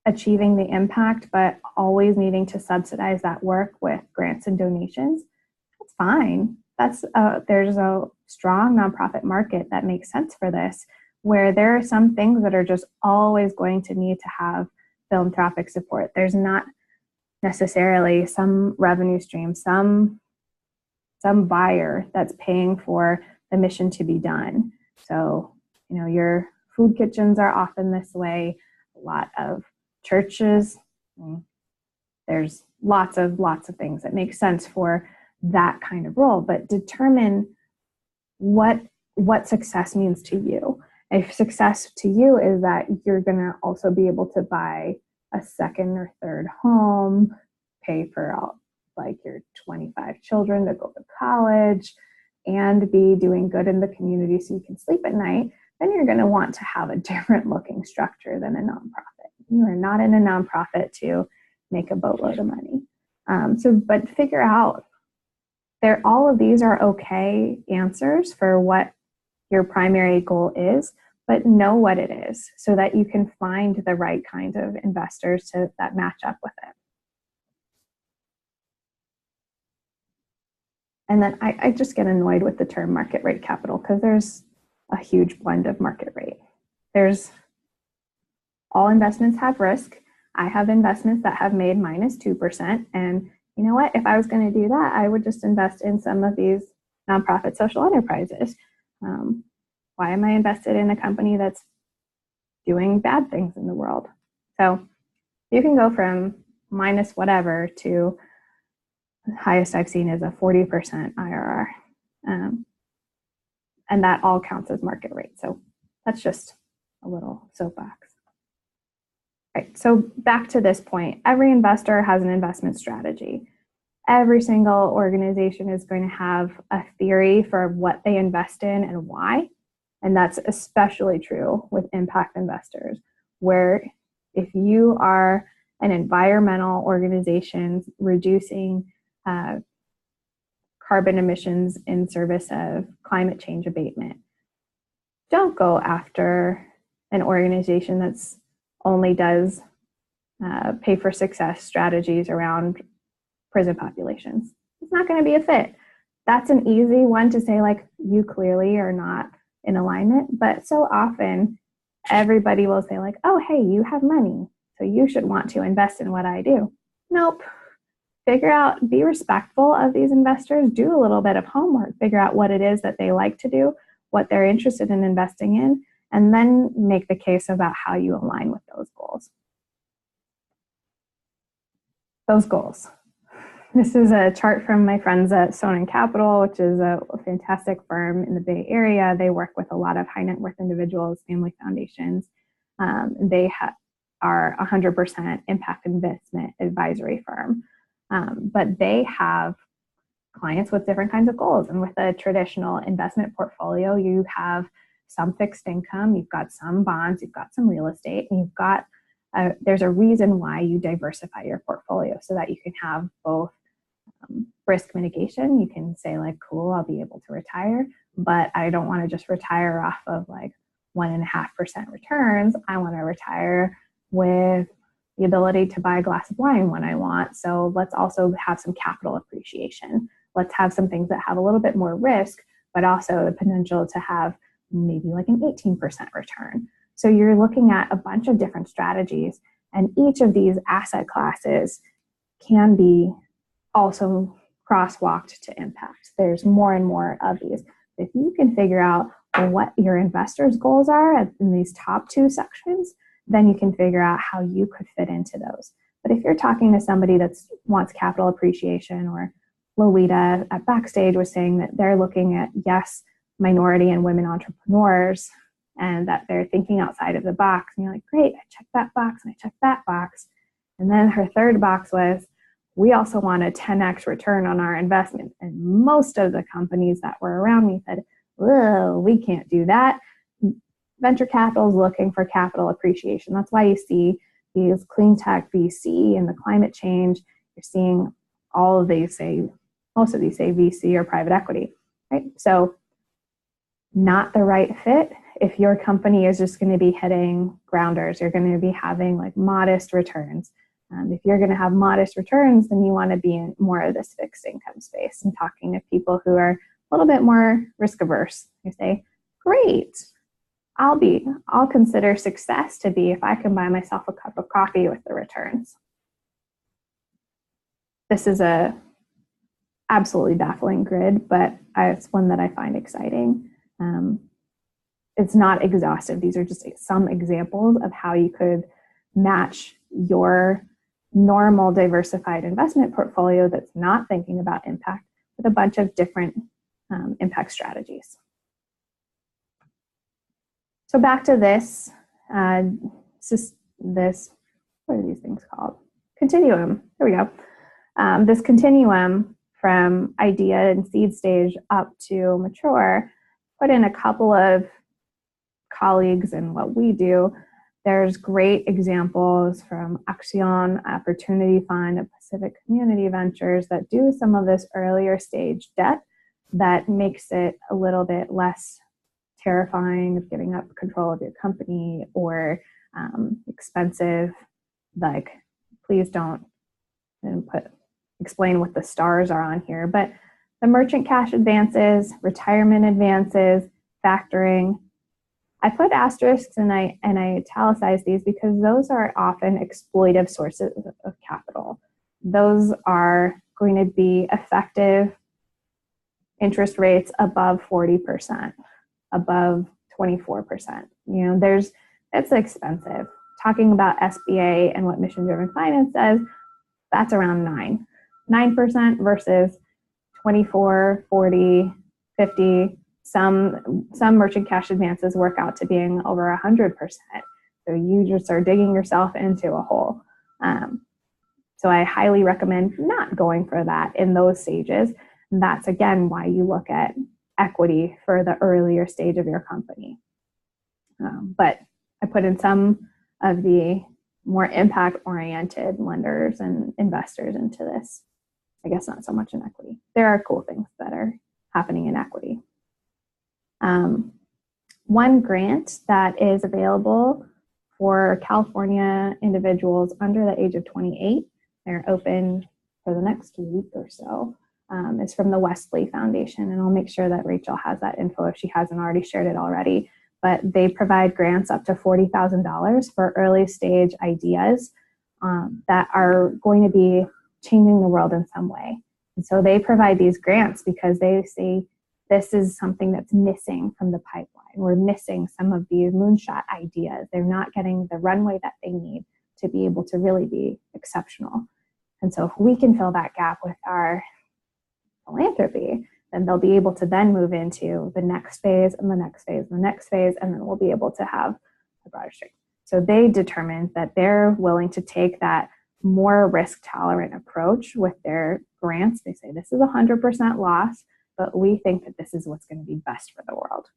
achieving the impact, but always needing to subsidize that work with grants and donations? That's fine. There's a strong nonprofit market that makes sense for this, where there are some things that are just always going to need to have philanthropic support. There's not necessarily some revenue stream, some buyer that's paying for the mission to be done. So, your food kitchens are often this way. A lot of churches, there's lots of things that make sense for that kind of role, but determine what success means to you. If success to you is that you're going to also be able to buy a second or third home, pay for your 25 children to go to college, and be doing good in the community so you can sleep at night, then you're going to want to have a different looking structure than a nonprofit. You are not in a nonprofit to make a boatload of money. But figure out all of these are okay answers for what your primary goal is, but know what it is so that you can find the right kind of investors that match up with it. And then I just get annoyed with the term market rate capital because there's a huge blend of market rate. All investments have risk. I have investments that have made -2%. And you know what? If I was going to do that, I would just invest in some of these nonprofit social enterprises. Why am I invested in a company that's doing bad things in the world? So you can go from minus whatever to the highest I've seen is a 40% IRR. And that all counts as market rate. So that's just a little soapbox. Right, so back to this point, every investor has an investment strategy. Every single organization is going to have a theory for what they invest in and why. And that's especially true with impact investors, where if you are an environmental organization reducing carbon emissions in service of climate change abatement, don't go after an organization that's only does pay for success strategies around prison populations. It's not going to be a fit. That's an easy one to say, you clearly are not in alignment, but so often everybody will say oh, hey, you have money, so you should want to invest in what I do. Nope. Figure out, be respectful of these investors, do a little bit of homework, figure out what it is that they like to do, what they're interested in investing in, and then make the case about how you align with those goals. Those goals. This is a chart from my friends at Sonnen Capital, which is a fantastic firm in the Bay Area. They work with a lot of high net worth individuals, family foundations. They are 100% impact investment advisory firm. But they have clients with different kinds of goals. And with a traditional investment portfolio, you have some fixed income, you've got some bonds, you've got some real estate, and you've got, there's a reason why you diversify your portfolio so that you can have both risk mitigation. You can say cool, I'll be able to retire, but I don't want to just retire off of 1.5% returns. I want to retire with the ability to buy a glass of wine when I want. So let's also have some capital appreciation. Let's have some things that have a little bit more risk, but also the potential to have maybe an 18% return. So you're looking at a bunch of different strategies, and each of these asset classes can be also crosswalked to impact. There's more and more of these. If you can figure out what your investors' goals are in these top two sections, then you can figure out how you could fit into those. But if you're talking to somebody that wants capital appreciation, or Lolita at Backstage was saying that they're looking at, yes, minority and women entrepreneurs, and that they're thinking outside of the box, and you're like, great, I checked that box and I checked that box. And then her third box was, we also want a 10x return on our investment. And most of the companies that were around me said, whoa, we can't do that. Venture capital is looking for capital appreciation. That's why you see these clean tech VC and the climate change. You're seeing all of these say, most of these say VC or private equity, right? So not the right fit. If your company is just going to be hitting grounders, you're going to be having like modest returns. If you're going to have modest returns, then you want to be in more of this fixed income space and talking to people who are a little bit more risk averse. You say, great, I'll consider success to be if I can buy myself a cup of coffee with the returns. This is a absolutely baffling grid, but it's one that I find exciting. It's not exhaustive. These are just some examples of how you could match your normal diversified investment portfolio that's not thinking about impact with a bunch of different impact strategies. So back to this, what are these things called? Continuum. Here we go. This continuum from idea and seed stage up to mature, put in a couple of colleagues in what we do. There's great examples from Action, Opportunity Fund, and Pacific Community Ventures that do some of this earlier stage debt that makes it a little bit less terrifying of giving up control of your company or expensive. Like, please don't explain what the stars are on here, but the merchant cash advances, retirement advances, factoring. I put asterisks and I italicize these because those are often exploitive sources of capital. Those are going to be effective interest rates above 40%, above 24%. You know, it's expensive. Talking about SBA and what mission-driven finance says, that's around 9% versus 24, 40, 50. Some merchant cash advances work out to being over 100%. So you just are digging yourself into a hole. So I highly recommend not going for that in those stages. And that's, again, why you look at equity for the earlier stage of your company. But I put in some of the more impact-oriented lenders and investors into this. I guess not so much in equity. There are cool things that are happening in equity. One grant that is available for California individuals under the age of 28, they're open for the next week or so, is from the Wesley Foundation. And I'll make sure that Rachel has that info if she hasn't already shared it already. But they provide grants up to $40,000 for early stage ideas that are going to be changing the world in some way. And so they provide these grants because they see this is something that's missing from the pipeline. We're missing some of these moonshot ideas. They're not getting the runway that they need to be able to really be exceptional. And so if we can fill that gap with our philanthropy, then they'll be able to then move into the next phase and the next phase and the next phase, and then we'll be able to have a broader strength. So they determined that they're willing to take that more risk-tolerant approach with their grants. They say this is 100% loss, but we think that this is what's going to be best for the world.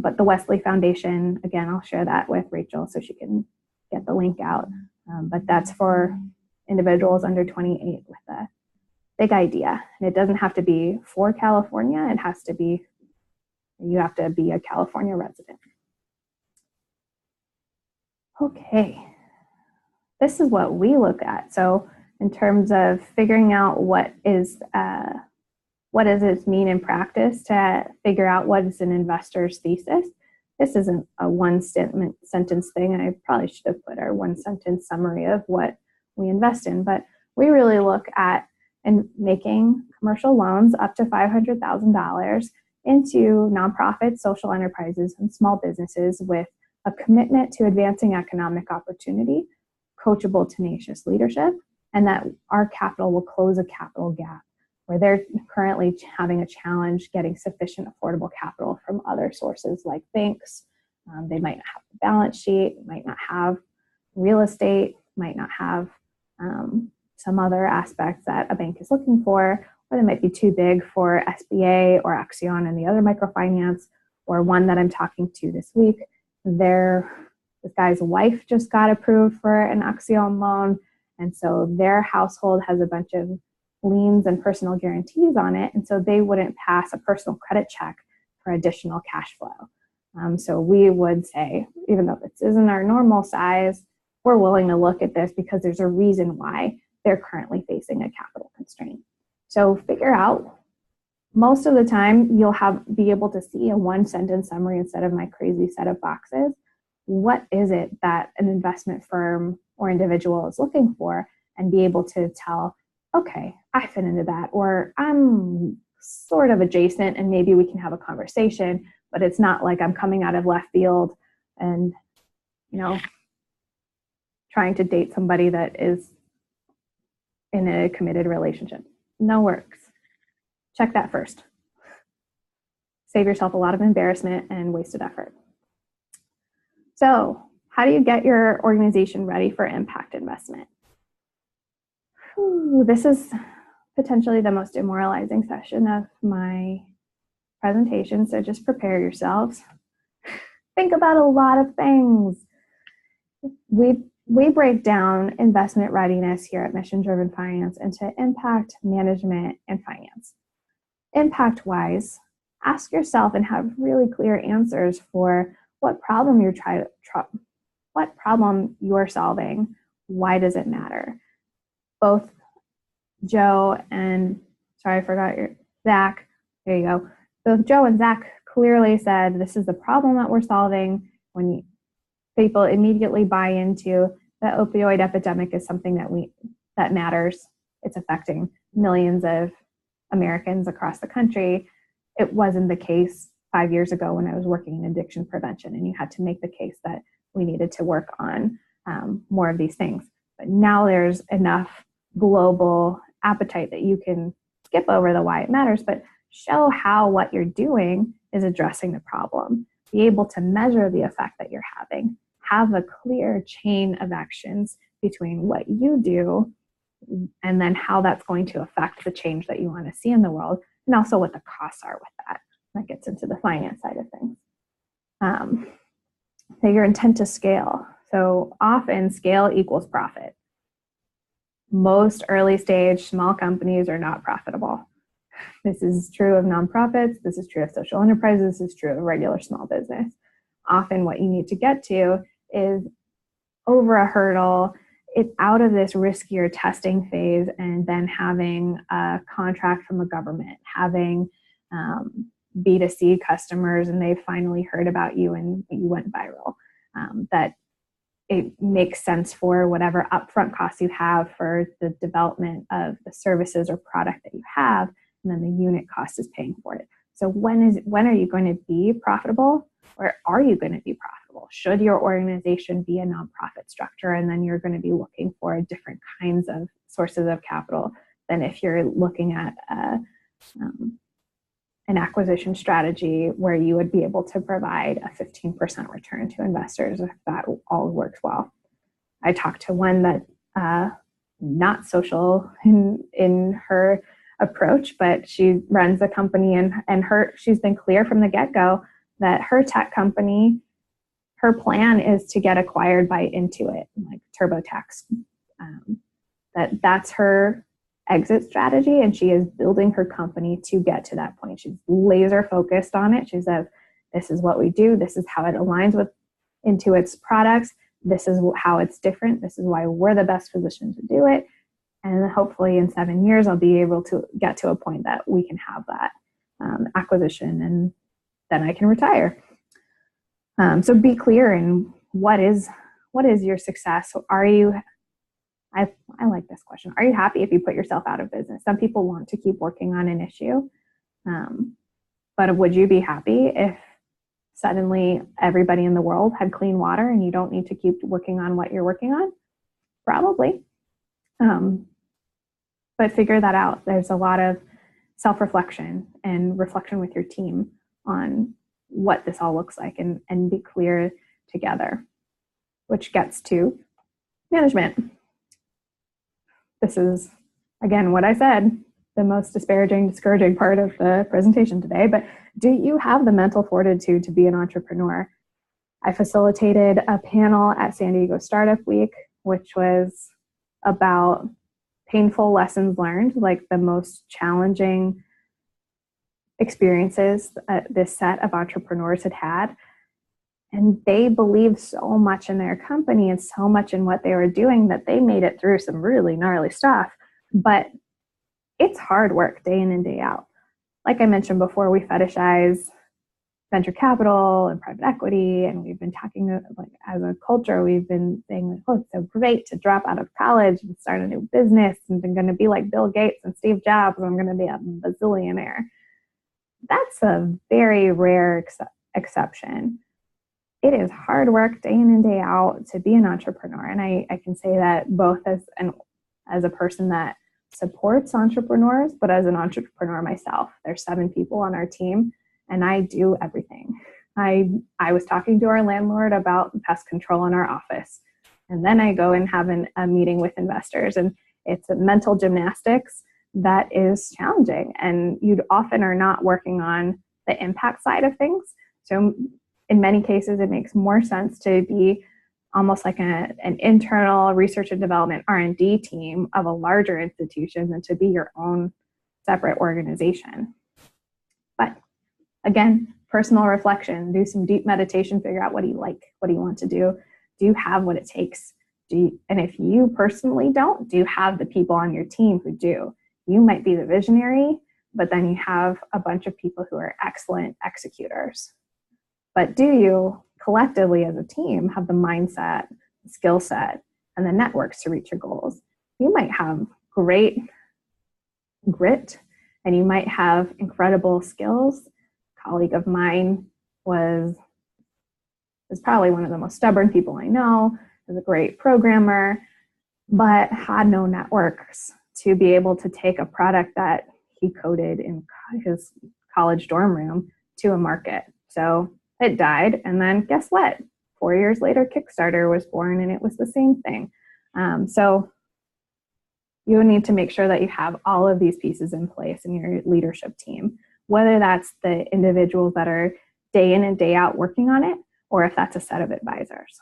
But the Wesley Foundation, again, I'll share that with Rachel so she can get the link out. But that's for individuals under 28 with a big idea. And it doesn't have to be for California. It has to be, you have to be a California resident. Okay. This is what we look at. So in terms of figuring out what does it mean in practice to figure out what is an investor's thesis, this isn't a one sentence thing. I probably should have put our one sentence summary of what we invest in, but we really look at and making commercial loans up to $500,000 into nonprofits, social enterprises, and small businesses with a commitment to advancing economic opportunity, coachable, tenacious leadership, and that our capital will close a capital gap where they're currently having a challenge getting sufficient affordable capital from other sources like banks. They might not have the balance sheet, might not have real estate, might not have some other aspects that a bank is looking for, or they might be too big for SBA or Axion and the other microfinance, or one that I'm talking to this week. This guy's wife just got approved for an Axion loan, and so their household has a bunch of liens and personal guarantees on it, and so they wouldn't pass a personal credit check for additional cash flow. So we would say, even though this isn't our normal size, we're willing to look at this because there's a reason why they're currently facing a capital constraint. So figure out, most of the time you'll be able to see a one-sentence summary instead of my crazy set of boxes. What is it that an investment firm or individual is looking for, and be able to tell, okay, I fit into that, or I'm sort of adjacent and maybe we can have a conversation, but it's not like I'm coming out of left field and, trying to date somebody that is in a committed relationship. No works. Check that first. Save yourself a lot of embarrassment and wasted effort. So, how do you get your organization ready for impact investment? This is potentially the most demoralizing session of my presentation, so just prepare yourselves. Think about a lot of things. We break down investment readiness here at Mission Driven Finance into impact, management, and finance. Impact-wise, ask yourself and have really clear answers for what problem you're solving. Why does it matter? Both Joe and, Zach, there you go. Both Joe and Zach clearly said this is the problem that we're solving. When people immediately buy into the opioid epidemic is something that matters. It's affecting millions of Americans across the country. It wasn't the case 5 years ago when I was working in addiction prevention, and you had to make the case that we needed to work on more of these things. But now there's enough global appetite that you can skip over the why it matters, but show how what you're doing is addressing the problem. Be able to measure the effect that you're having. Have a clear chain of actions between what you do and then how that's going to affect the change that you want to see in the world, and also what the costs are with that. That gets into the finance side of things. So your intent to scale. So often scale equals profit. Most early stage small companies are not profitable. This is true of nonprofits. This is true of social enterprises. This is true of regular small business. Often what you need to get to is over a hurdle. It's out of this riskier testing phase and then having a contract from a government, having B2C customers, and they finally heard about you and you went viral. That it makes sense for whatever upfront costs you have for the development of the services or product that you have, and then the unit cost is paying for it. So when are you going to be profitable, or are you going to be profitable? Should your organization be a nonprofit structure, and then you're going to be looking for different kinds of sources of capital than if you're looking at an acquisition strategy where you would be able to provide a 15% return to investors if that all works well. I talked to one that not social in her approach, but she runs a company and she's been clear from the get-go that her tech company, her plan is to get acquired by Intuit, like TurboTax. That's her exit strategy, and she is building her company to get to that point. She's laser focused on it. She says, this is what we do. This is how it aligns with Intuit's products. This is how it's different. This is why we're the best positioned to do it. And hopefully in 7 years, I'll be able to get to a point that we can have that acquisition, and then I can retire. So be clear in what is your success. Are you I like this question. Are you happy if you put yourself out of business? Some people want to keep working on an issue. But would you be happy if suddenly everybody in the world had clean water and you don't need to keep working on what you're working on? Probably. But figure that out. There's a lot of self-reflection and reflection with your team on what this all looks like, and be clear together, which gets to management. This is, again, what I said, the most discouraging part of the presentation today, but do you have the mental fortitude to be an entrepreneur? I facilitated a panel at San Diego Startup Week, which was about painful lessons learned, like the most challenging experiences this set of entrepreneurs had. And they believed so much in their company and so much in what they were doing that they made it through some really gnarly stuff. But it's hard work day in and day out. Like I mentioned before, we fetishize venture capital and private equity, and we've been talking, like, as a culture, we've been saying, like, oh, it's so great to drop out of college and start a new business, and I'm going to be like Bill Gates and Steve Jobs, and I'm going to be a bazillionaire. That's a very rare exception. It is hard work day in and day out to be an entrepreneur, and I can say that both as a person that supports entrepreneurs, but as an entrepreneur myself. There's 7 people on our team, and I do everything. I was talking to our landlord about pest control in our office, and then I go and have a meeting with investors, and it's a mental gymnastics that is challenging, and you often are not working on the impact side of things. So in many cases, it makes more sense to be almost like an internal research and development R&D team of a larger institution than to be your own separate organization. But again, personal reflection, do some deep meditation, figure out what do you like, what do you want to do you have what it takes? And if you personally don't, do you have the people on your team who do? You might be the visionary, but then you have a bunch of people who are excellent executors. But do you collectively as a team have the mindset, the skill set, and the networks to reach your goals? You might have great grit and you might have incredible skills. A colleague of mine was probably one of the most stubborn people I know, was a great programmer, but had no networks to be able to take a product that he coded in his college dorm room to a market. So it died, and then guess what? 4 years later, Kickstarter was born, and it was the same thing. So you need to make sure that you have all of these pieces in place in your leadership team, whether that's the individuals that are day in and day out working on it, or if that's a set of advisors.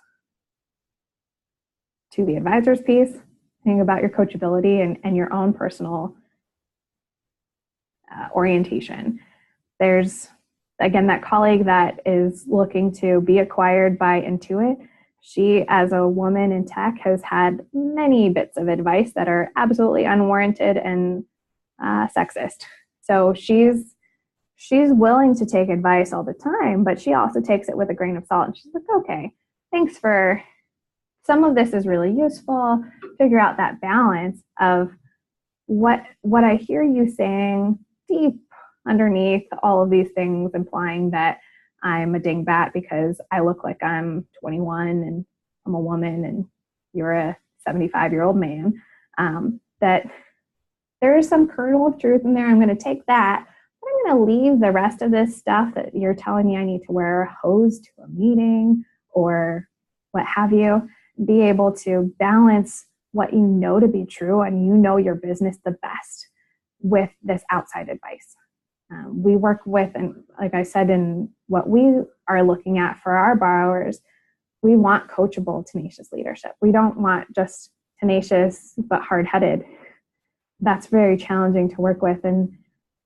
To the advisors piece, think about your coachability and your own personal orientation. There's, again, that colleague that is looking to be acquired by Intuit. She, as a woman in tech, has had many bits of advice that are absolutely unwarranted and sexist. So she's willing to take advice all the time, but she also takes it with a grain of salt. And she's like, okay, thanks for, some of this is really useful. Figure out that balance of what I hear you saying deep underneath all of these things, implying that I'm a dingbat because I look like I'm 21 and I'm a woman and you're a 75-year-old man, that there is some kernel of truth in there. I'm going to take that, but I'm going to leave the rest of this stuff that you're telling me I need to wear a hose to a meeting or what have you, be able to balance what you know to be true and you know your business the best with this outside advice. We work with, and like I said, in what we are looking at for our borrowers, we want coachable, tenacious leadership. We don't want just tenacious but hard-headed. That's very challenging to work with. And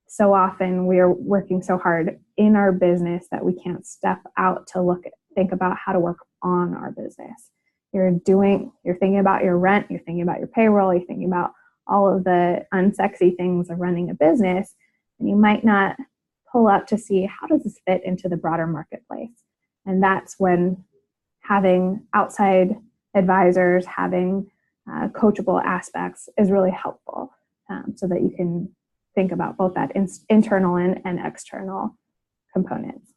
so often we are working so hard in our business that we can't step out to think about how to work on our business. You're thinking about your rent, you're thinking about your payroll, you're thinking about all of the unsexy things of running a business. And you might not pull up to see how does this fit into the broader marketplace. And that's when having outside advisors, having coachable aspects is really helpful, so that you can think about both that internal and external components.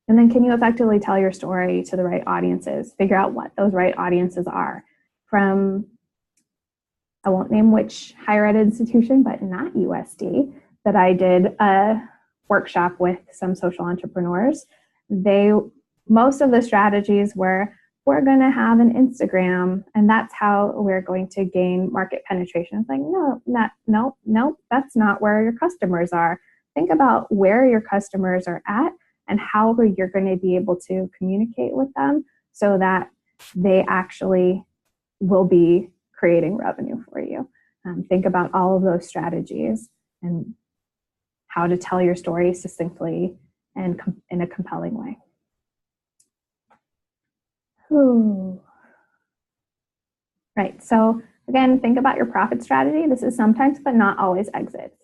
And then can you effectively tell your story to the right audiences? Figure out what those right audiences are. From, I won't name which higher ed institution, but not USD, that I did a workshop with some social entrepreneurs. Most of the strategies were, we're going to have an Instagram and that's how we're going to gain market penetration. It's like, no, that's not where your customers are. Think about where your customers are at and how you're going to be able to communicate with them so that they actually will be creating revenue for you. Think about all of those strategies and how to tell your story succinctly and in a compelling way. Ooh. Right, so again, think about your profit strategy. This is sometimes, but not always, exits.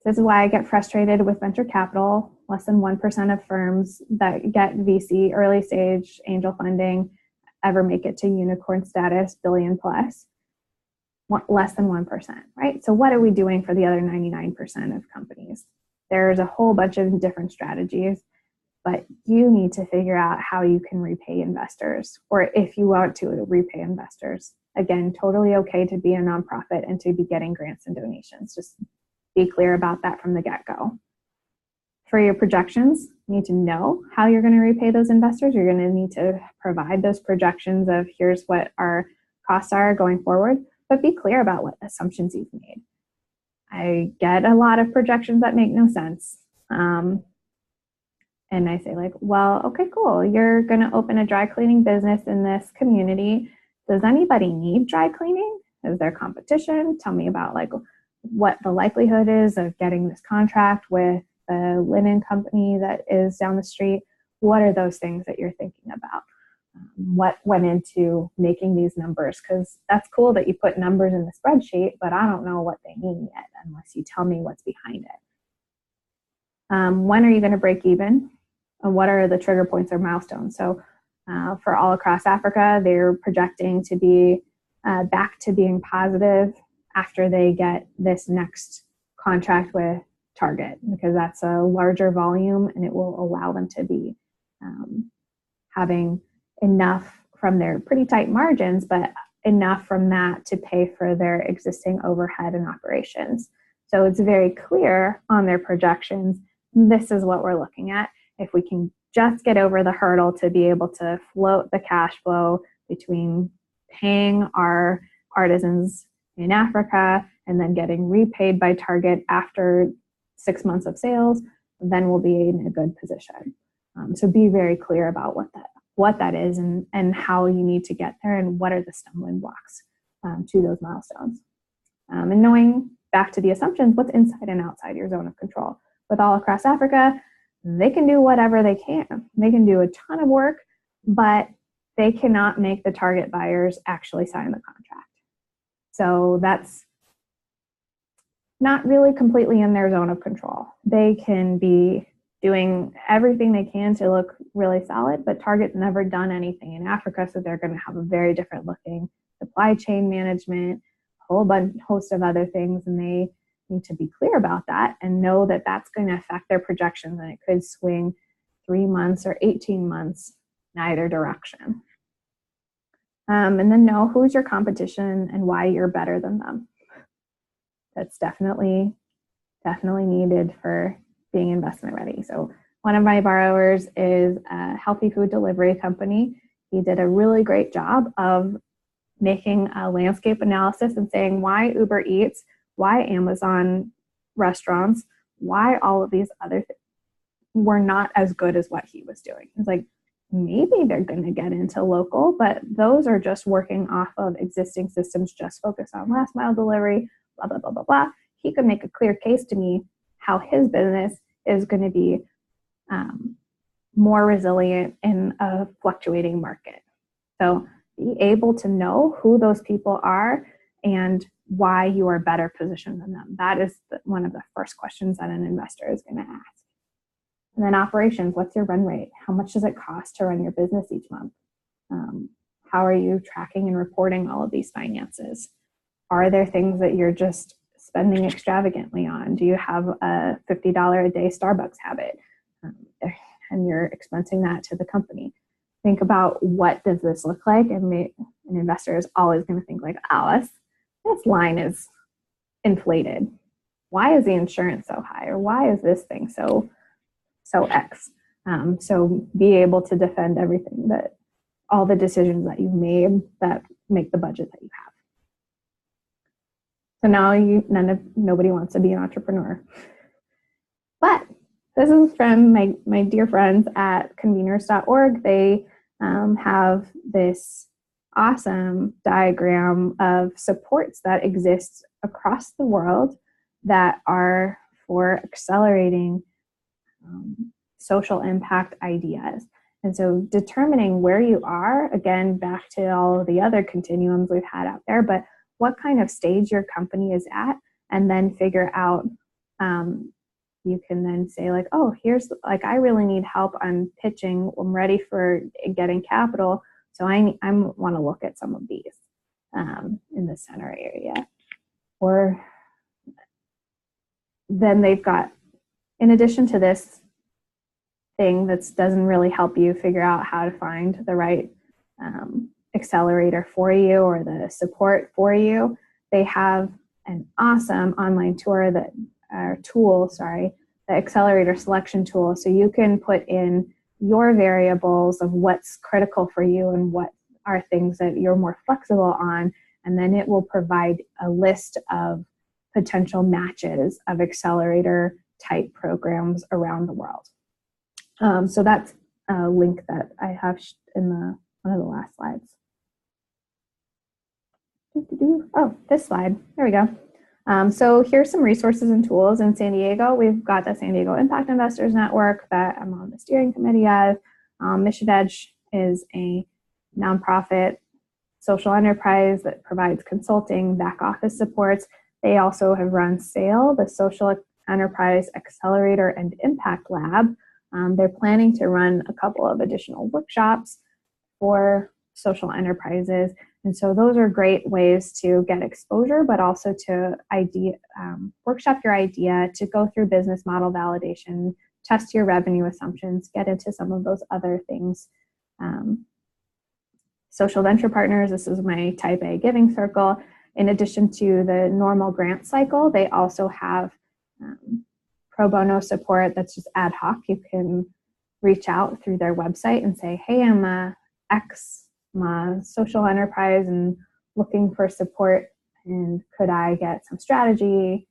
This is why I get frustrated with venture capital. Less than 1% of firms that get VC, early stage angel funding, ever make it to unicorn status, billion plus. Less than 1%, right? So what are we doing for the other 99% of companies? There's a whole bunch of different strategies, but you need to figure out how you can repay investors, or if you want to repay investors. Again, totally okay to be a nonprofit and to be getting grants and donations. Just be clear about that from the get-go. For your projections, you need to know how you're going to repay those investors. You're going to need to provide those projections of here's what our costs are going forward, but be clear about what assumptions you've made. I get a lot of projections that make no sense. And I say like, well, okay, cool. You're going to open a dry cleaning business in this community. Does anybody need dry cleaning? Is there competition? Tell me about like what the likelihood is of getting this contract with the linen company that is down the street. What are those things that you're thinking about? What went into making these numbers? Because that's cool that you put numbers in the spreadsheet, but I don't know what they mean yet unless you tell me what's behind it. When are you going to break even? And what are the trigger points or milestones? So for all across Africa, they're projecting to be back to being positive after they get this next contract with Target, because that's a larger volume and it will allow them to be having enough from their pretty tight margins, but enough from that to pay for their existing overhead and operations. So it's very clear on their projections, this is what we're looking at. If we can just get over the hurdle to be able to float the cash flow between paying our artisans in Africa and then getting repaid by Target after 6 months of sales, then we'll be in a good position. So be very clear about what that is and how you need to get there and what are the stumbling blocks to those milestones. And knowing, back to the assumptions, what's inside and outside your zone of control. With all across Africa, they can do whatever they can. They can do a ton of work, but they cannot make the target buyers actually sign the contract. So that's not really completely in their zone of control. They can be doing everything they can to look really solid, but Target's never done anything in Africa, so they're going to have a very different looking supply chain management, a whole host of other things, and they need to be clear about that and know that that's going to affect their projections, and it could swing 3 months or 18 months in either direction. And then know who's your competition and why you're better than them. That's definitely needed for being investment ready. So one of my borrowers is a healthy food delivery company. He did a really great job of making a landscape analysis and saying why Uber Eats, why Amazon restaurants, why all of these other things were not as good as what he was doing. It's like, maybe they're going to get into local, but those are just working off of existing systems, just focused on last mile delivery, blah, blah, blah, blah, blah. He could make a clear case to me how his business is going to be more resilient in a fluctuating market. So be able to know who those people are and why you are better positioned than them. That is one of the first questions that an investor is going to ask. And then operations, what's your run rate? How much does it cost to run your business each month? How are you tracking and reporting all of these finances? Are there things that you're just spending extravagantly on? Do you have a $50 a day Starbucks habit and you're expensing that to the company? Think about, what does this look like? And an investor is always going to think like, Alice, this line is inflated. Why is the insurance so high? Or why is this thing so X? So be able to defend everything, that all the decisions that you've made that make the budget that you have. So now nobody wants to be an entrepreneur. But this is from my dear friends at conveners.org. They have this awesome diagram of supports that exist across the world that are for accelerating social impact ideas. And so determining where you are, again, back to all of the other continuums we've had out there, but what kind of stage your company is at, and then figure out, you can then say like, oh, here's, like, I really need help on pitching. I'm ready for getting capital. So I want to look at some of these in the center area. Or then they've got, in addition to this thing that doesn't really help you figure out how to find the right accelerator for you or the support for you, they have an awesome online tool, the accelerator selection tool. So you can put in your variables of what's critical for you and what are things that you're more flexible on, and then it will provide a list of potential matches of accelerator type programs around the world. So that's a link that I have in one of the last slides. Oh, this slide. There we go. So here's some resources and tools in San Diego. We've got the San Diego Impact Investors Network that I'm on the steering committee of. Mission Edge is a nonprofit social enterprise that provides consulting, back office supports. They also have run SAIL, the Social Enterprise Accelerator and Impact Lab. They're planning to run a couple of additional workshops for social enterprises. And so those are great ways to get exposure, but also to workshop your idea, to go through business model validation, test your revenue assumptions, get into some of those other things. Social venture partners, this is my type A giving circle. In addition to the normal grant cycle, they also have pro bono support that's just ad hoc. You can reach out through their website and say, hey, I'm a social enterprise and looking for support, and could I get some strategy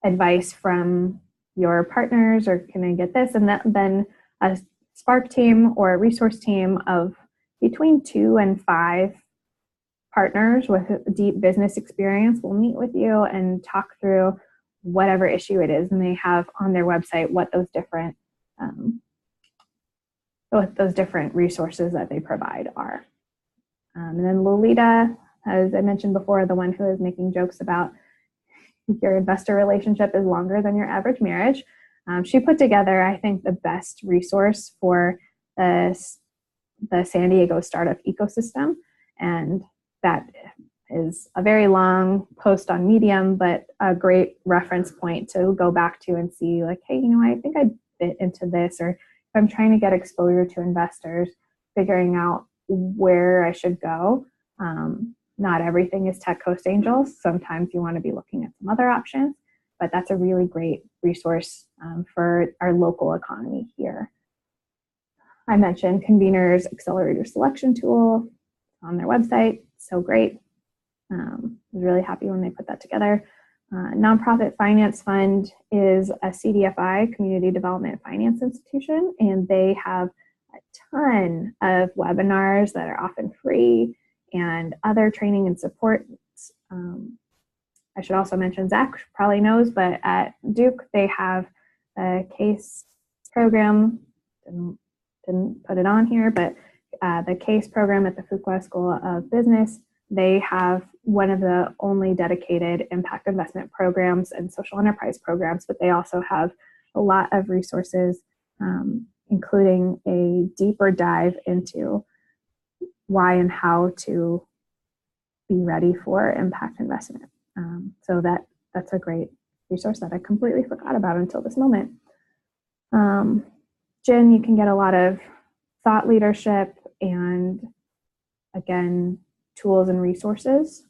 advice from your partners, or can I get this? And then a Spark team or a resource team of between 2 and 5 partners with deep business experience will meet with you and talk through whatever issue it is. And they have on their website what those different resources that they provide are. And then Lolita, as I mentioned before, the one who is making jokes about your investor relationship is longer than your average marriage. She put together, I think, the best resource for the San Diego startup ecosystem. And that is a very long post on Medium, but a great reference point to go back to and see like, hey, I think I fit into this, or if I'm trying to get exposure to investors, figuring out where I should go. Not everything is Tech Coast Angels. Sometimes you want to be looking at some other options, but that's a really great resource for our local economy here. I mentioned Convener's Accelerator Selection Tool on their website. So great. I was really happy when they put that together. Nonprofit Finance Fund is a CDFI, Community Development Finance Institution, and they have a ton of webinars that are often free and other training and support. I should also mention, Zach probably knows, but at Duke, they have a CASE program. Didn't put it on here, but the CASE program at the Fuqua School of Business, they have one of the only dedicated impact investment programs and social enterprise programs, but they also have a lot of resources, including a deeper dive into why and how to be ready for impact investment. So that's a great resource that I completely forgot about until this moment. Jen, you can get a lot of thought leadership and, again, tools and resources.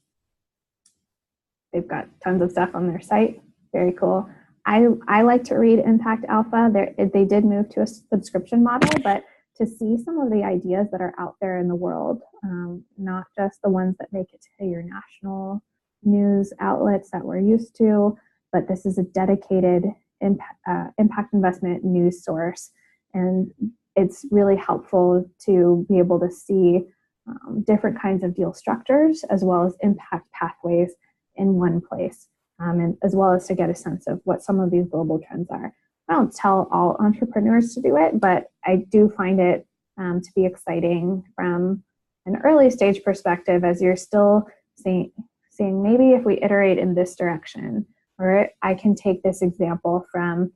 They've got tons of stuff on their site. Very cool. I like to read Impact Alpha. They did move to a subscription model, but to see some of the ideas that are out there in the world, not just the ones that make it to your national news outlets that we're used to, but this is a dedicated impact investment news source. And it's really helpful to be able to see different kinds of deal structures as well as impact pathways in one place, and as well as to get a sense of what some of these global trends are. I don't tell all entrepreneurs to do it, but I do find it to be exciting from an early stage perspective as you're still seeing maybe if we iterate in this direction, or I can take this example from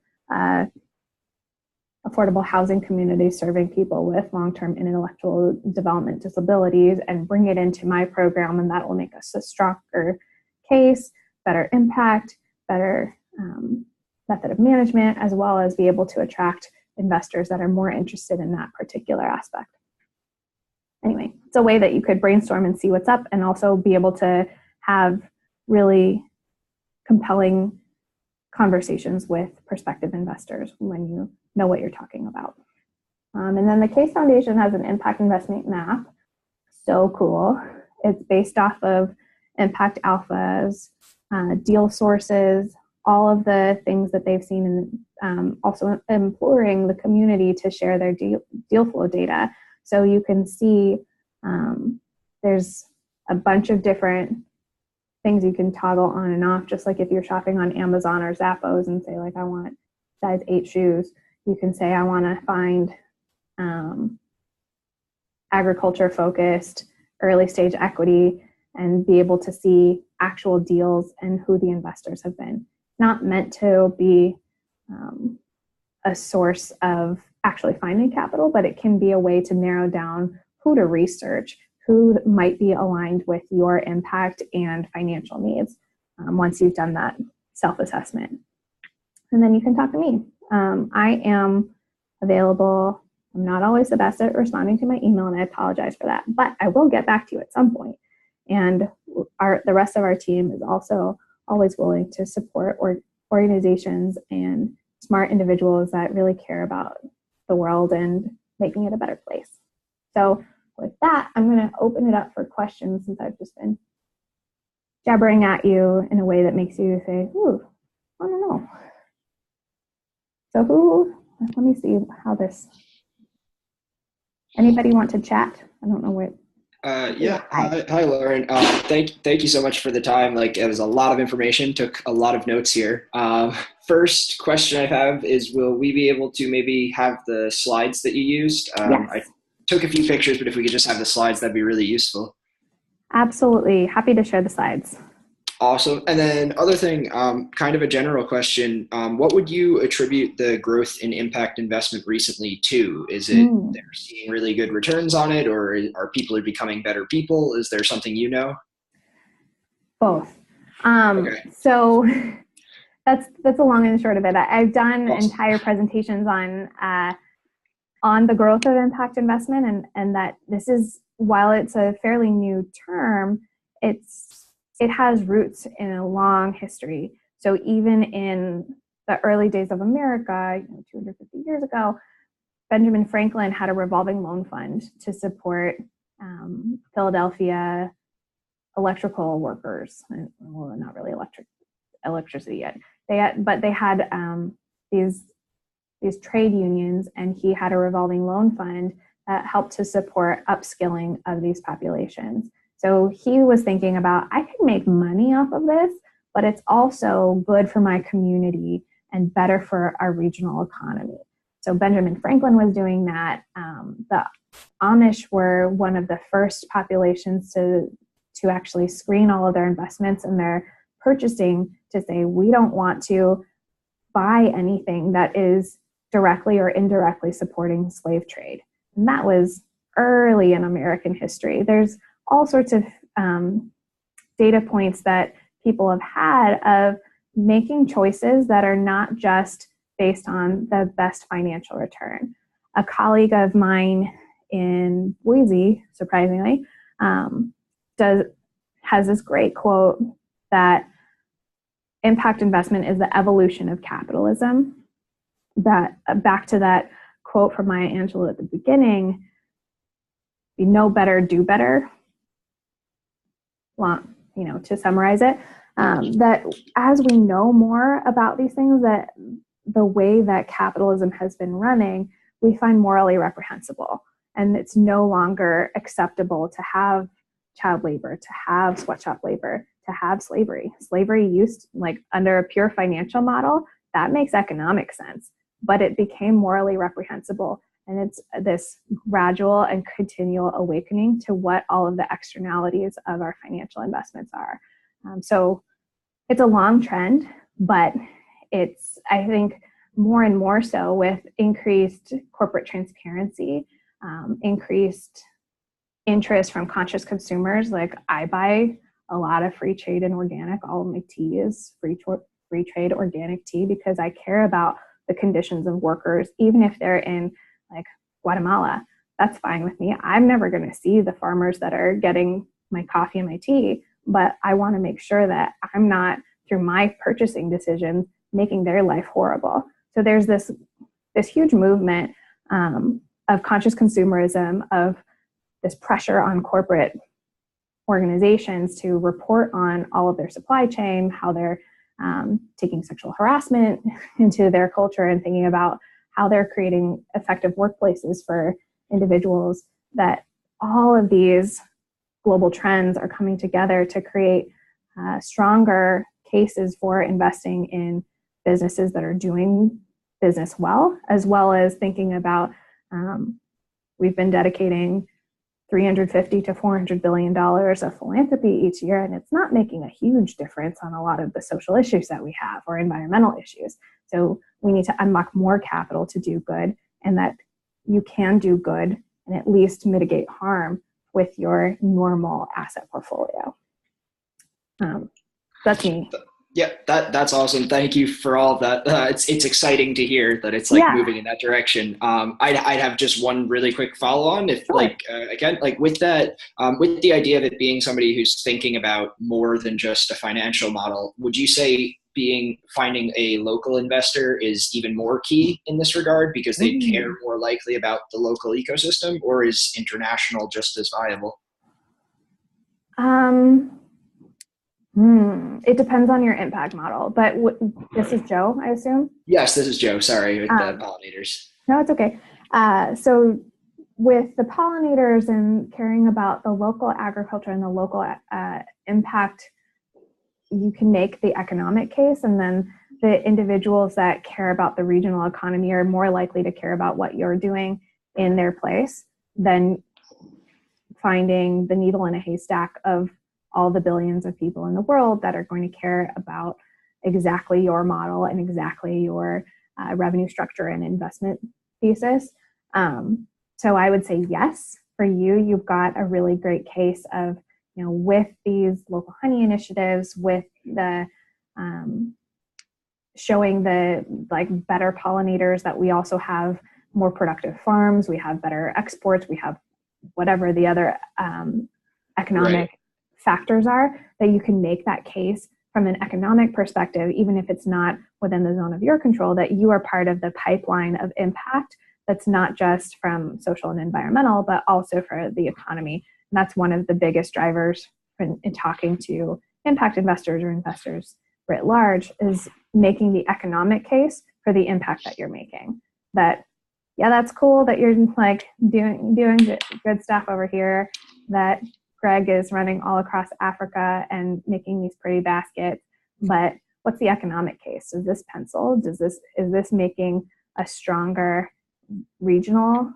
affordable housing communities serving people with long-term intellectual development disabilities and bring it into my program, and that will make us a stronger case, better impact, better method of management, as well as be able to attract investors that are more interested in that particular aspect. Anyway, it's a way that you could brainstorm and see what's up and also be able to have really compelling conversations with prospective investors when you know what you're talking about. And then the Case Foundation has an impact investment map. So cool. It's based off of Impact Alpha's deal sources, all of the things that they've seen, and also imploring the community to share their deal flow data. So you can see there's a bunch of different things you can toggle on and off, just like if you're shopping on Amazon or Zappos and say, like, I want size 8 shoes, you can say, I want to find agriculture-focused early stage equity and be able to see actual deals and who the investors have been. Not meant to be a source of actually finding capital, but it can be a way to narrow down who to research, who might be aligned with your impact and financial needs once you've done that self-assessment. And then you can talk to me. I am available. I'm not always the best at responding to my email, and I apologize for that, but I will get back to you at some point. And the rest of our team is also always willing to support organizations and smart individuals that really care about the world and making it a better place. So with that, I'm going to open it up for questions, since I've just been jabbering at you in a way that makes you say, ooh, I don't know. So let me see how this, anybody want to chat? I don't know what. Yeah. Hi, Lauren. Thank you so much for the time. Like, it was a lot of information, took a lot of notes here. First question I have is, will we be able to maybe have the slides that you used? Yes. I took a few pictures, but if we could just have the slides, that'd be really useful. Absolutely. Happy to share the slides. Awesome. And then other thing, kind of a general question, what would you attribute the growth in impact investment recently to? Is it they're seeing really good returns on it, or are people becoming better people? Is there something you know? Both. Okay. So that's a long and short of it. I've done Awesome. entire presentations on the growth of impact investment, and that this is, while it's a fairly new term, it has roots in a long history. So even in the early days of America, 250 years ago, Benjamin Franklin had a revolving loan fund to support Philadelphia electrical workers. Well, not really electricity yet. They had these trade unions, and he had a revolving loan fund that helped to support upskilling of these populations. So he was thinking about, I can make money off of this, but it's also good for my community and better for our regional economy. So Benjamin Franklin was doing that. The Amish were one of the first populations to actually screen all of their investments and their purchasing to say, we don't want to buy anything that is directly or indirectly supporting slave trade. And that was early in American history. There's all sorts of data points that people have had of making choices that are not just based on the best financial return. A colleague of mine in Boise, surprisingly, has this great quote that impact investment is the evolution of capitalism. That back to that quote from Maya Angelou at the beginning, be know better, do better. Well, to summarize it, that as we know more about these things, that the way that capitalism has been running, we find morally reprehensible. And it's no longer acceptable to have child labor, to have sweatshop labor, to have slavery. Slavery used, like under a pure financial model, that makes economic sense, but it became morally reprehensible. And it's this gradual and continual awakening to what all of the externalities of our financial investments are. So it's a long trend, but it's, I think, more and more so with increased corporate transparency, increased interest from conscious consumers. Like I buy a lot of free trade and organic. All of my tea is free trade organic tea because I care about the conditions of workers, even if they're in like Guatemala. That's fine with me. I'm never going to see the farmers that are getting my coffee and my tea, but I want to make sure that I'm not, through my purchasing decisions, making their life horrible. So there's this huge movement of conscious consumerism, of this pressure on corporate organizations to report on all of their supply chain, how they're taking sexual harassment into their culture and thinking about how they're creating effective workplaces for individuals, that all of these global trends are coming together to create stronger cases for investing in businesses that are doing business well as thinking about, we've been dedicating $350 to $400 billion of philanthropy each year, and it's not making a huge difference on a lot of the social issues that we have or environmental issues. So we need to unlock more capital to do good, and that you can do good and at least mitigate harm with your normal asset portfolio. That's me. Yeah, that's awesome. Thank you for all of that. It's exciting to hear that it's moving in that direction. I'd have just one really quick follow on, if sure. Again, with that, with the idea of it being somebody who's thinking about more than just a financial model, would you say finding a local investor is even more key in this regard because they care more likely about the local ecosystem, or is international just as viable? It depends on your impact model, but this is Joe, I assume? Yes, this is Joe. Sorry, with the pollinators. No, it's okay. So with the pollinators and caring about the local agriculture and the local impact, you can make the economic case, and then the individuals that care about the regional economy are more likely to care about what you're doing in their place than finding the needle in a haystack of all the billions of people in the world that are going to care about exactly your model and exactly your revenue structure and investment thesis. So I would say yes, for you, you've got a really great case of, with these local honey initiatives, with the showing the better pollinators, that we also have more productive farms, we have better exports, we have whatever the other economic factors are, that you can make that case from an economic perspective, even if it's not within the zone of your control, that you are part of the pipeline of impact that's not just from social and environmental, but also for the economy. And that's one of the biggest drivers in talking to impact investors or investors writ large, is making the economic case for the impact that you're making. That, that's cool that you're doing good stuff over here, that Greg is running all across Africa and making these pretty baskets, but what's the economic case? Is this pencil? Is this making a stronger regional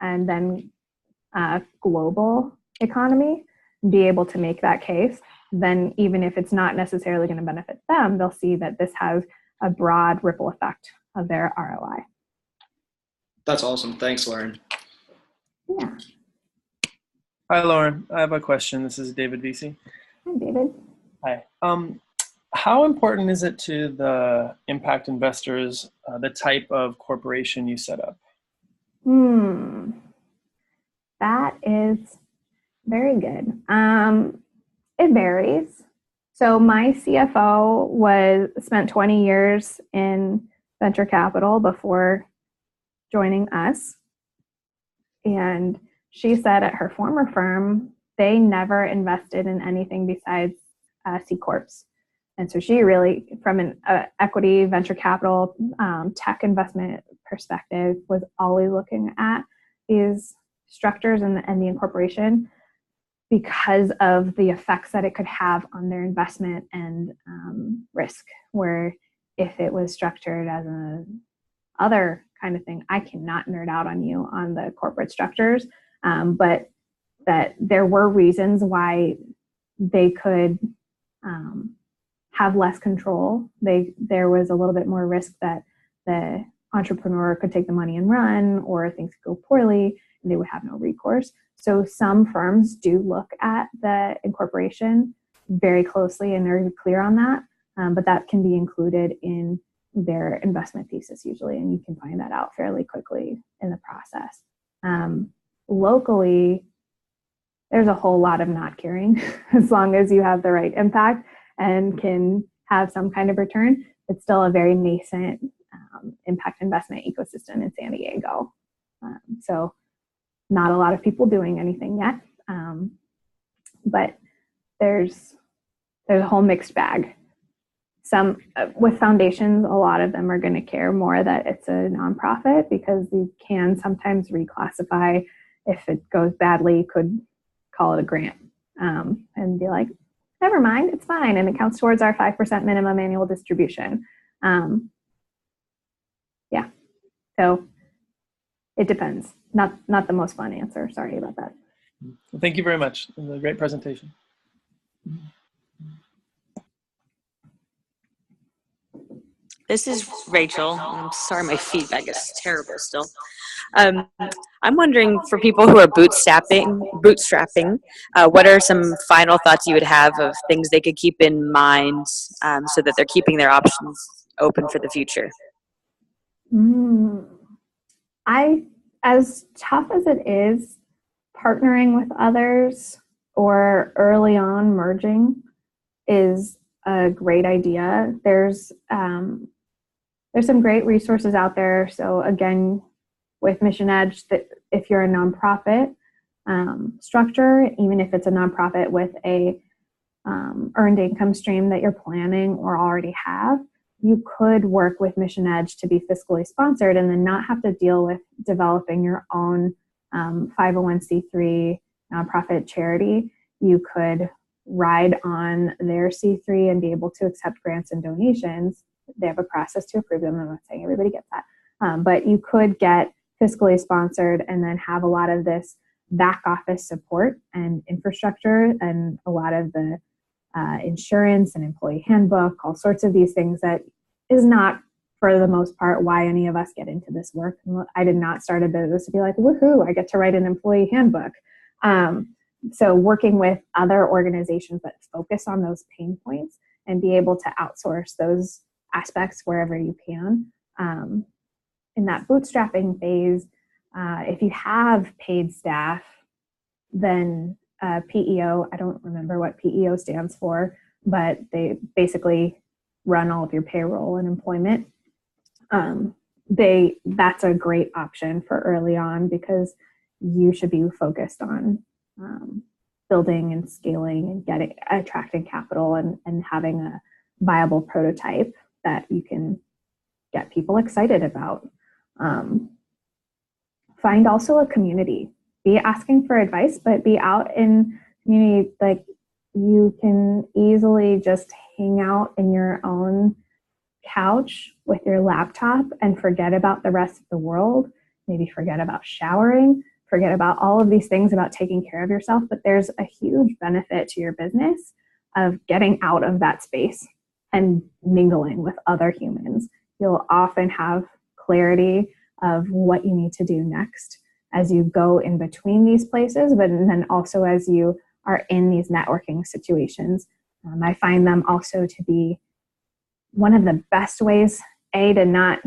and then global economy? Be able to make that case, then even if it's not necessarily going to benefit them, they'll see that this has a broad ripple effect of their ROI. That's awesome. Thanks, Lauren. Yeah. Hi, Lauren. I have a question. This is David VC. Hi, David. Hi. How important is it to the impact investors, the type of corporation you set up? That is very good. It varies. So my CFO spent 20 years in venture capital before joining us. And she said at her former firm, they never invested in anything besides C Corps. And so she really, from an equity, venture capital, tech investment perspective, was always looking at these structures and the incorporation because of the effects that it could have on their investment and risk. Where if it was structured as an other kind of thing, I cannot nerd out on you on the corporate structures, but that there were reasons why they could have less control. There was a little bit more risk that the entrepreneur could take the money and run, or things could go poorly and they would have no recourse. So some firms do look at the incorporation very closely and they're clear on that, but that can be included in their investment thesis usually, and you can find that out fairly quickly in the process. Locally, there's a whole lot of not caring as long as you have the right impact and can have some kind of return. It's still a very nascent impact investment ecosystem in San Diego. So not a lot of people doing anything yet, but there's a whole mixed bag. Some with foundations, a lot of them are going to care more that it's a nonprofit because you can sometimes reclassify if it goes badly, could call it a grant and be like, never mind, it's fine. And it counts towards our 5% minimum annual distribution. Yeah, so it depends. Not the most fun answer. Sorry about that. Well, thank you very much. It was a great presentation. This is Rachel. I'm sorry, my feedback is terrible still. I'm wondering, for people who are bootstrapping, what are some final thoughts you would have of things they could keep in mind so that they're keeping their options open for the future? As tough as it is, partnering with others or early on merging is a great idea. There's some great resources out there. So again, with Mission Edge, that if you're a nonprofit structure, even if it's a nonprofit with a earned income stream that you're planning or already have, you could work with Mission Edge to be fiscally sponsored and then not have to deal with developing your own 501c3 nonprofit charity. You could ride on their C3 and be able to accept grants and donations. They have a process to approve them. I'm not saying everybody gets that, but you could get fiscally sponsored and then have a lot of this back office support and infrastructure and a lot of the insurance and employee handbook, all sorts of these things that is not, for the most part, why any of us get into this work. I did not start a business to be like, woohoo, I get to write an employee handbook. So working with other organizations that focus on those pain points and be able to outsource those aspects wherever you can. In that bootstrapping phase, if you have paid staff, then PEO, I don't remember what PEO stands for, but they basically run all of your payroll and employment. That's a great option for early on because you should be focused on building and scaling and attracting capital and having a viable prototype that you can get people excited about. Find also a community. Be asking for advice, but be out in community. Like, you can easily just hang out in your own couch with your laptop and forget about the rest of the world. Maybe forget about showering, forget about all of these things about taking care of yourself. But there's a huge benefit to your business of getting out of that space and mingling with other humans. You'll often have clarity of what you need to do next as you go in between these places, but then also as you are in these networking situations. I find them also to be one of the best ways, A, to not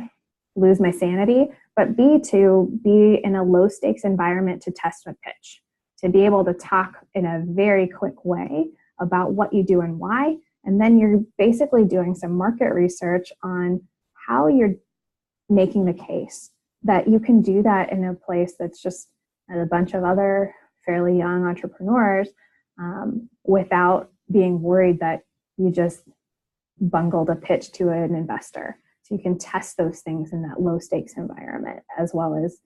lose my sanity, but B, to be in a low stakes environment to test a pitch, to be able to talk in a very quick way about what you do and why. And then you're basically doing some market research on how you're making the case that you can do that in a place that's just a bunch of other fairly young entrepreneurs, without being worried that you just bungled a pitch to an investor. So you can test those things in that low stakes environment, as well as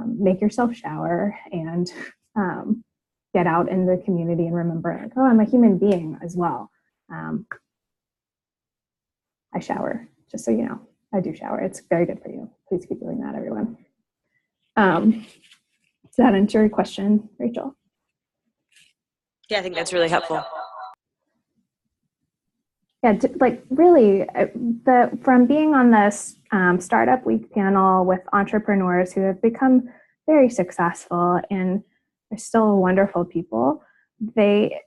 make yourself shower and get out in the community and remember, like, oh, I'm a human being as well. I shower, just so you know. I do shower. It's very good for you. Please keep doing that, everyone. Does that answer your question, Rachel? Yeah, I think that's really helpful. Yeah, like really, from being on this Startup Week panel with entrepreneurs who have become very successful and are still wonderful people, they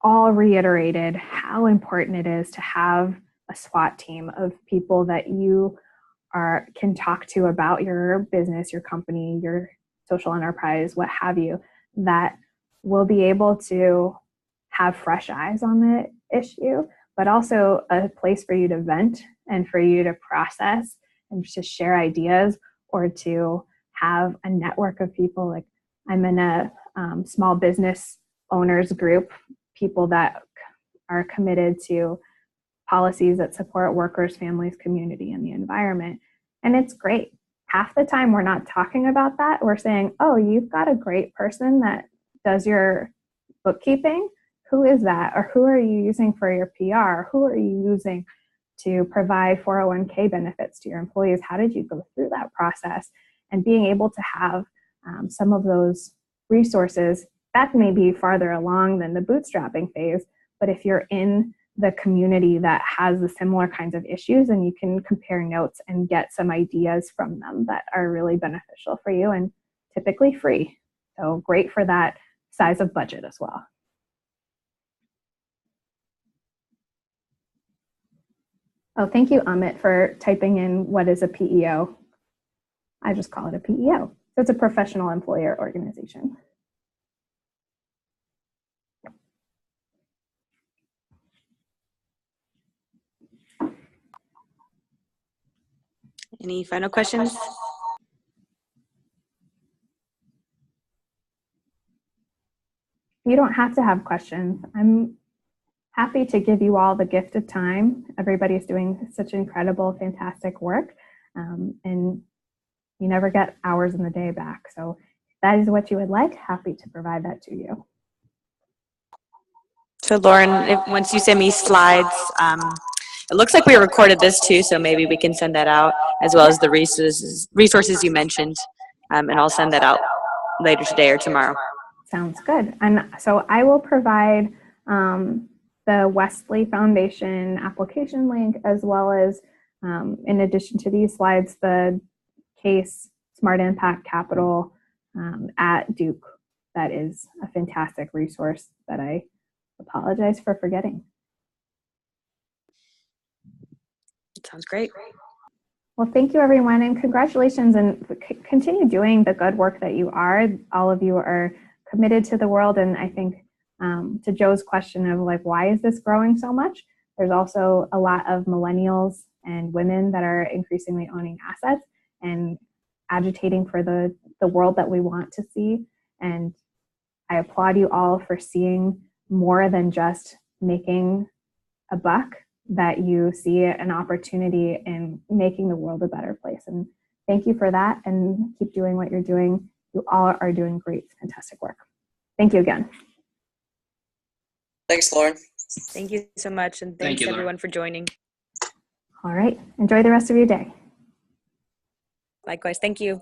all reiterated how important it is to have a SWAT team of people that you can talk to about your business, your company, your social enterprise, what have you, that will be able to have fresh eyes on the issue, but also a place for you to vent and for you to process and to share ideas, or to have a network of people. Like, I'm in a small business owners group, people that are committed to policies that support workers, families, community, and the environment. And it's great. Half the time we're not talking about that. We're saying, oh, you've got a great person that does your bookkeeping. Who is that? Or who are you using for your PR? Who are you using to provide 401k benefits to your employees? How did you go through that process? And being able to have some of those resources, that may be farther along than the bootstrapping phase, but if you're in the community that has the similar kinds of issues, and you can compare notes and get some ideas from them that are really beneficial for you and typically free. So great for that size of budget as well. Oh, thank you, Amit, for typing in what is a PEO. I just call it a PEO. So it's a professional employer organization. Any final questions? You don't have to have questions. I'm happy to give you all the gift of time. Everybody's doing such incredible, fantastic work. And you never get hours in the day back. So if that is what you would like, happy to provide that to you. So Lauren, once you send me slides, it looks like we recorded this too, so maybe we can send that out, as well as the resources you mentioned, and I'll send that out later today or tomorrow. Sounds good. And so I will provide the Wesley Foundation application link, as well as, in addition to these slides, the case Smart Impact Capital at Duke. That is a fantastic resource that I apologize for forgetting. Sounds great. Well, thank you, everyone, and congratulations, and continue doing the good work that you are. All of you are committed to the world, and I think to Joe's question of like, why is this growing so much? There's also a lot of millennials and women that are increasingly owning assets and agitating for the world that we want to see. And I applaud you all for seeing more than just making a buck, that you see an opportunity in making the world a better place. And thank you for that, and keep doing what you're doing. You all are doing great, fantastic work. Thank you again. Thanks, Lauren. Thank you so much, and thanks everyone for joining. All right, enjoy the rest of your day. Likewise, thank you.